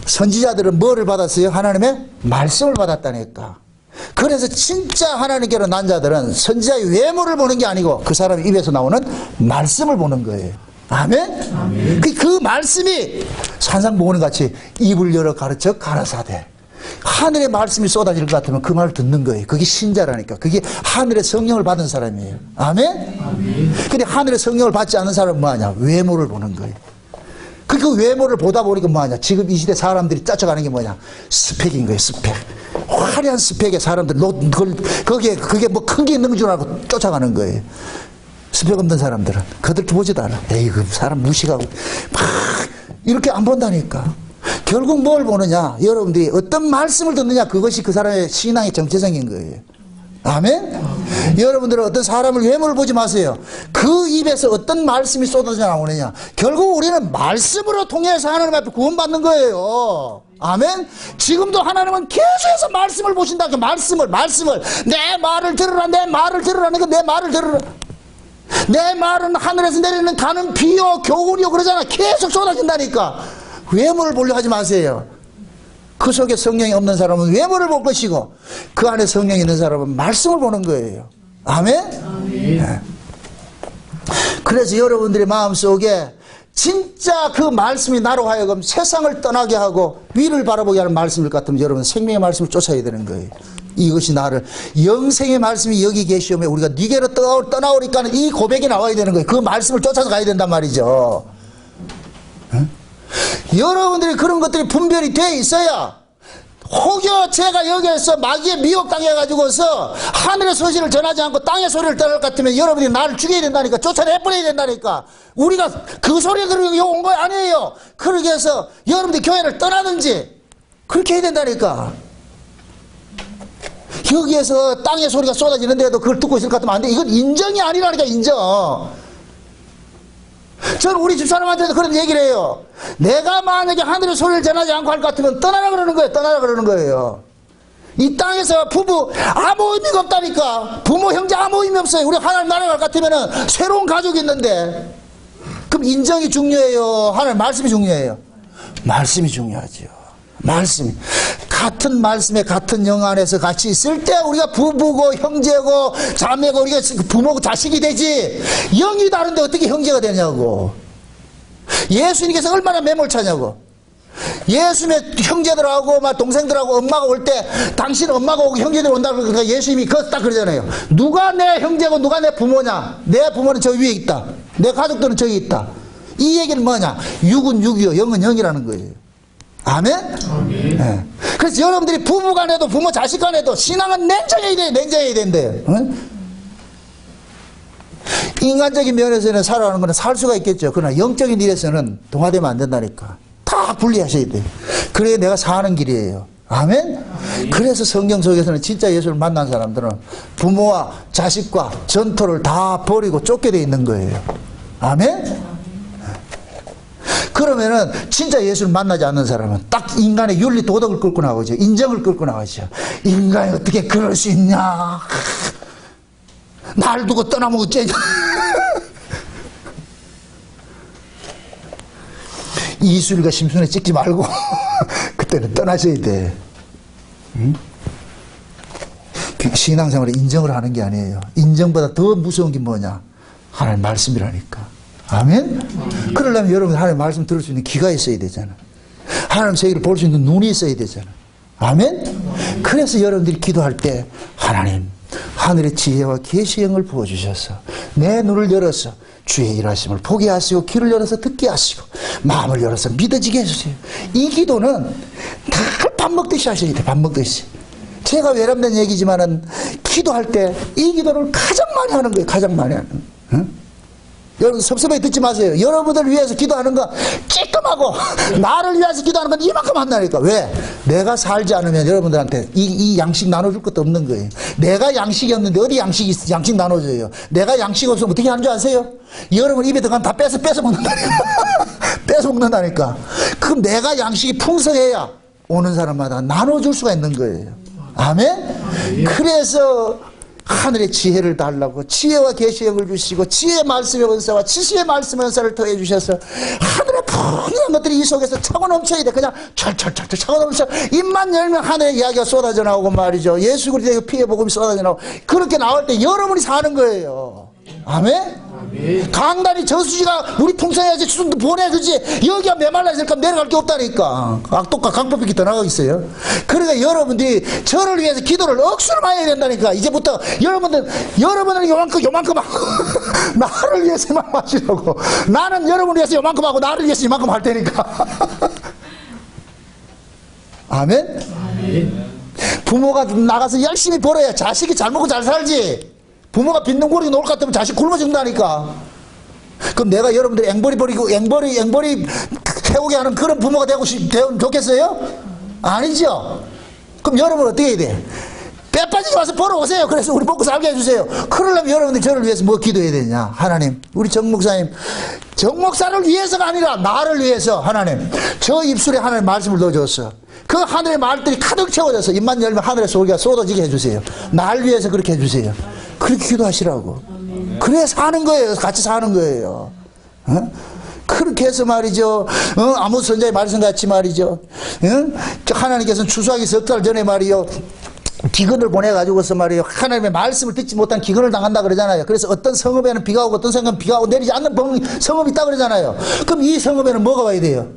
선지자들은 뭐를 받았어요? 하나님의 말씀을 받았다니까. 그래서 진짜 하나님께로 난 자들은 선지자의 외모를 보는 게 아니고 그 사람의 입에서 나오는 말씀을 보는 거예요. 아멘? 아멘. 그 말씀이 산상보고는 같이 입을 열어 가르쳐 가라사대. 하늘의 말씀이 쏟아질 것 같으면 그 말을 듣는 거예요. 그게 신자라니까. 그게 하늘의 성령을 받은 사람이에요. 아멘? 아멘. 근데 하늘의 성령을 받지 않는 사람은 뭐하냐? 외모를 보는 거예요. 그 외모를 보다 보니까 뭐하냐? 지금 이 시대 사람들이 쫓아가는 게 뭐냐? 스펙인 거예요. 스펙. 화려한 스펙의 사람들, 그게 뭐 큰 게 있는 줄 알고 쫓아가는 거예요. 스펙 없는 사람들은 그들도 보지도 않아. 에이, 그 사람 무식하고 막 이렇게 안 본다니까. 결국 뭘 보느냐? 여러분들이 어떤 말씀을 듣느냐? 그것이 그 사람의 신앙의 정체성인 거예요. 아멘? 여러분들은 어떤 사람을 외모를 보지 마세요. 그 입에서 어떤 말씀이 쏟아져 나오느냐? 결국 우리는 말씀으로 통해서 하나님 앞에 구원받는 거예요. 아멘? 지금도 하나님은 계속해서 말씀을 보신다. 그 말씀을 내 말을 들으라, 내 말을 들으라, 내 말을 들으라. 내 말은 하늘에서 내리는 가는 비요 교훈이요 그러잖아. 계속 쏟아진다니까. 외모를 보려 하지 마세요. 그 속에 성령이 없는 사람은 외모를 볼 것이고 그 안에 성령이 있는 사람은 말씀을 보는 거예요. 아멘? 아멘. 네. 그래서 여러분들의 마음속에 진짜 그 말씀이 나로 하여금 세상을 떠나게 하고 위를 바라보게 하는 말씀일 것 같으면 여러분 생명의 말씀을 쫓아야 되는 거예요. 이것이 나를, 영생의 말씀이 여기 계시오며 우리가 니게로 떠나오니까는 이 고백이 나와야 되는 거예요. 그 말씀을 쫓아서 가야 된단 말이죠. 응? 여러분들이 그런 것들이 분별이 돼 있어야 혹여 제가 여기에서 마귀에 미혹당해가지고서 하늘의 소식을 전하지 않고 땅의 소리를 떠날 것 같으면 여러분이 나를 죽여야 된다니까. 쫓아내버려야 된다니까. 우리가 그 소리 들으려고 온 거 아니에요. 그러기 위해서 여러분들이 교회를 떠나든지 그렇게 해야 된다니까. 여기에서 땅의 소리가 쏟아지는데도 그걸 듣고 있을 것 같으면 안 돼. 이건 인정이 아니라니까. 인정. 저는 우리 집사람한테도 그런 얘기를 해요. 내가 만약에 하늘의 소리를 전하지 않고 할 것 같으면 떠나라 그러는 거예요. 떠나라 그러는 거예요. 이 땅에서 부부 아무 의미가 없다니까. 부모 형제 아무 의미 없어요. 우리 하나님 나라에 갈 것 같으면 새로운 가족이 있는데. 그럼 인정이 중요해요? 하나님 말씀이 중요해요? 말씀이 중요하죠. 말씀이. 같은 말씀에 같은 영 안에서 같이 있을 때 우리가 부부고 형제고 자매고 우리가 부모고 자식이 되지. 영이 다른데 어떻게 형제가 되냐고. 예수님께서 얼마나 매몰차냐고. 예수님의 형제들하고 막 동생들하고 엄마가 올 때 당신 엄마가 오고 형제들 온다고 그러니까 예수님이 그거 딱 그러잖아요. 누가 내 형제고 누가 내 부모냐. 내 부모는 저 위에 있다. 내 가족들은 저기 있다. 이 얘기는 뭐냐. 육은 육이요 영은 영이라는 거예요. 아멘? 아멘. 네. 그래서 여러분들이 부부 간에도 부모 자식 간에도 신앙은 냉정해야 돼. 냉정해야 된대요. 응? 인간적인 면에서는 살아가는 거는 살 수가 있겠죠. 그러나 영적인 일에서는 동화되면 안 된다니까. 다 분리하셔야 돼. 그래야 내가 사는 길이에요. 아멘? 아멘. 그래서 성경 속에서는 진짜 예수를 만난 사람들은 부모와 자식과 전토를 다 버리고 쫓게 돼 있는 거예요. 아멘? 그러면은 진짜 예수를 만나지 않는 사람은 딱 인간의 윤리 도덕을 끌고 나오죠. 인정을 끌고 나오죠. 인간이 어떻게 그럴 수 있냐. 날 두고 떠나면 어째냐. 이술과 심순에 찍지 말고 그때는 떠나셔야 돼. 응? 신앙생활에 인정을 하는 게 아니에요. 인정보다 더 무서운 게 뭐냐. 하나님 말씀이라니까. 아멘? 그러려면 여러분 하나님 말씀 들을 수 있는 귀가 있어야 되잖아. 하나님 세계를 볼 수 있는 눈이 있어야 되잖아. 아멘? 그래서 여러분들이 기도할 때 하나님 하늘의 지혜와 계시의 영을 부어주셔서 내 눈을 열어서 주의 일하심을 보게 하시고 귀를 열어서 듣게 하시고 마음을 열어서 믿어지게 해주세요. 이 기도는 다 밥 먹듯이 하셔야 돼. 밥 먹듯이. 제가 외람된 얘기지만은 기도할 때 이 기도를 가장 많이 하는 거예요. 가장 많이 하는 거예요. 응? 여러분 섭섭하게 듣지 마세요. 여러분들을 위해서 기도하는 건 찌끔하고 나를 위해서 기도하는 건 이만큼 한다니까. 왜? 내가 살지 않으면 여러분들한테 이 양식 나눠줄 것도 없는 거예요. 내가 양식이 없는데 어디 양식 나눠줘요. 내가 양식 없으면 어떻게 하는 줄 아세요? 여러분 입에 들어가면 다 뺏어 먹는다니까. 뺏어 먹는다니까. 그럼 내가 양식이 풍성해야 오는 사람마다 나눠줄 수가 있는 거예요. 아멘? 그래서 하늘의 지혜를 달라고 지혜와 계시의 영을 주시고 지혜의 말씀의 은사와 지식의 말씀의 은사를 더해 주셔서 하늘의 풍성한 것들이 이 속에서 차고 넘쳐야 돼. 그냥 철철철철 차고 넘쳐 입만 열면 하늘의 이야기가 쏟아져 나오고 말이죠. 예수 그리스도의 피의 복음이 쏟아져 나오고 그렇게 나올 때 여러분이 사는 거예요. 아멘? 강단이 저수지가 우리 풍성해야지 수준도 보내주지. 여기가 메말라 있을까 내려갈 게 없다니까. 악독과 강법이 더 나가겠어요. 그러니까 여러분들이 저를 위해서 기도를 억수로 많이 해야 된다니까. 이제부터 여러분은 요만큼 하고 나를 위해서 이만큼 하시라고. 나는 여러분을 위해서 요만큼 하고 나를 위해서 이만큼 할 테니까. 아멘? 부모가 나가서 열심히 벌어야 자식이 잘 먹고 잘 살지. 부모가 빈둥거리고 놀 것 같으면 자식 굶어 죽는다니까. 그럼 내가 여러분들이 앵벌이 버리고 앵벌이 태우게 하는 그런 부모가 되면 좋겠어요? 아니죠. 그럼 여러분 어떻게 해야 돼? 빼 빠지게 와서 벌어오세요. 그래서 우리 먹고 살게 해주세요. 그러려면 여러분들이 저를 위해서 뭐 기도해야 되냐. 하나님 우리 정 목사님 정 목사를 위해서가 아니라 나를 위해서 하나님 저 입술에 하나님 말씀을 넣어줬어. 그 하늘의 말들이 가득 채워져서 입만 열면 하늘의 소리가 쏟아지게 해주세요. 날 위해서 그렇게 해주세요. 그렇게 기도하시라고. 그래 사는 거예요. 같이 사는 거예요. 어? 그렇게 해서 말이죠. 아모스 선지자의 말씀같이 말이죠. 하나님께서는 추수하기 석 달 전에 말이요. 기근을 보내가지고서 말이에요. 하나님의 말씀을 듣지 못한 기근을 당한다 그러잖아요. 그래서 어떤 성읍에는 비가 오고 어떤 성읍에는 비가 오고 내리지 않는 성읍이 있다 그러잖아요. 그럼 이 성읍에는 뭐가 와야 돼요?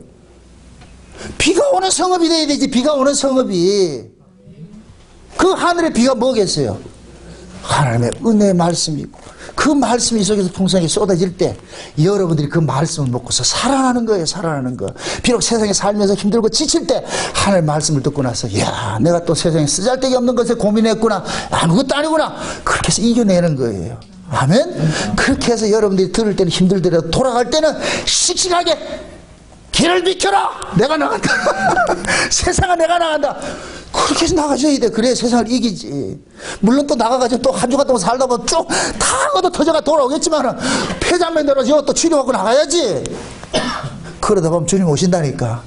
비가 오는 성읍이 돼야 되지. 비가 오는 성읍이. 그 하늘의 비가 뭐겠어요? 하나님의 은혜의 말씀이고 그 그 말씀이 이 속에서 풍성하게 쏟아질 때 여러분들이 그 말씀을 먹고서 살아나는 거예요. 살아나는 거. 비록 세상에 살면서 힘들고 지칠 때 하나님의 말씀을 듣고 나서 야, 내가 또 세상에 쓰잘데기 없는 것에 고민했구나. 아무것도 아니구나. 그렇게 해서 이겨내는 거예요. 아멘. 그렇게 해서 여러분들이 들을 때는 힘들더라도 돌아갈 때는 씩씩하게 길을 비켜라. 내가 나간다. 세상은 내가 나간다. 그렇게 해서 나가줘야 돼. 그래야 세상을 이기지. 물론 또 나가가지고 또 한 주간 동안 살다 보면 쭉 다 걷어 터져가 돌아오겠지만 폐잔면대로 또 치료받고 나가야지. 그러다 보면 주님 오신다니까.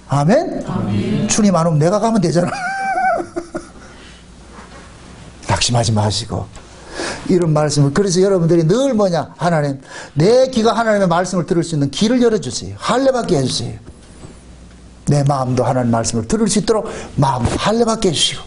아멘? 아멘. 주님 안 오면 내가 가면 되잖아. 낙심하지 마시고 이런 말씀을, 그래서 여러분들이 늘 뭐냐, 하나님, 내 귀가 하나님의 말씀을 들을 수 있는 귀를 열어주세요. 할례받게 해주세요. 내 마음도 하나님 말씀을 들을 수 있도록 마음을 할례받게 해주시고,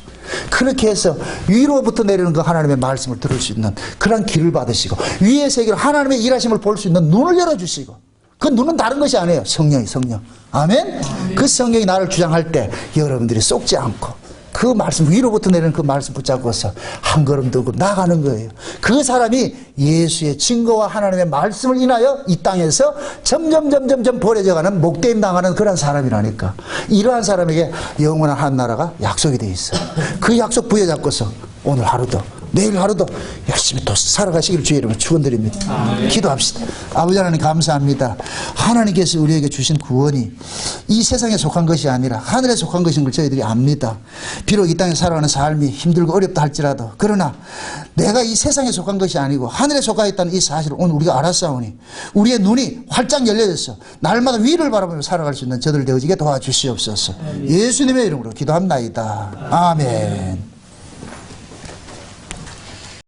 그렇게 해서 위로부터 내리는 그 하나님의 말씀을 들을 수 있는 그런 귀를 받으시고, 위의 세계로 하나님의 일하심을 볼 수 있는 눈을 열어주시고, 그 눈은 다른 것이 아니에요. 성령이, 성령. 아멘? 그 성령이 나를 주장할 때 여러분들이 쏙지 않고 그 말씀, 위로부터 내리는 그 말씀 붙잡고서 한 걸음 더 나가는 거예요. 그 사람이 예수의 증거와 하나님의 말씀을 인하여 이 땅에서 점점 버려져가는, 목대임 당하는 그런 사람이라니까. 이러한 사람에게 영원한 한 나라가 약속이 돼 있어요. 그 약속 부여잡고서 오늘 하루도 내일 하루도 열심히 또 살아가시기를 주의 이름으로 축원드립니다. 기도합시다. 아버지 하나님 감사합니다. 하나님께서 우리에게 주신 구원이 이 세상에 속한 것이 아니라 하늘에 속한 것인 걸 저희들이 압니다. 비록 이 땅에 살아가는 삶이 힘들고 어렵다 할지라도, 그러나 내가 이 세상에 속한 것이 아니고 하늘에 속하 있다는 이 사실을 오늘 우리가 알았사오니 우리의 눈이 활짝 열려졌어. 날마다 위를 바라보며 살아갈 수 있는 저들 되어지게 도와주시옵소서. 예수님의 이름으로 기도합나이다. 아멘.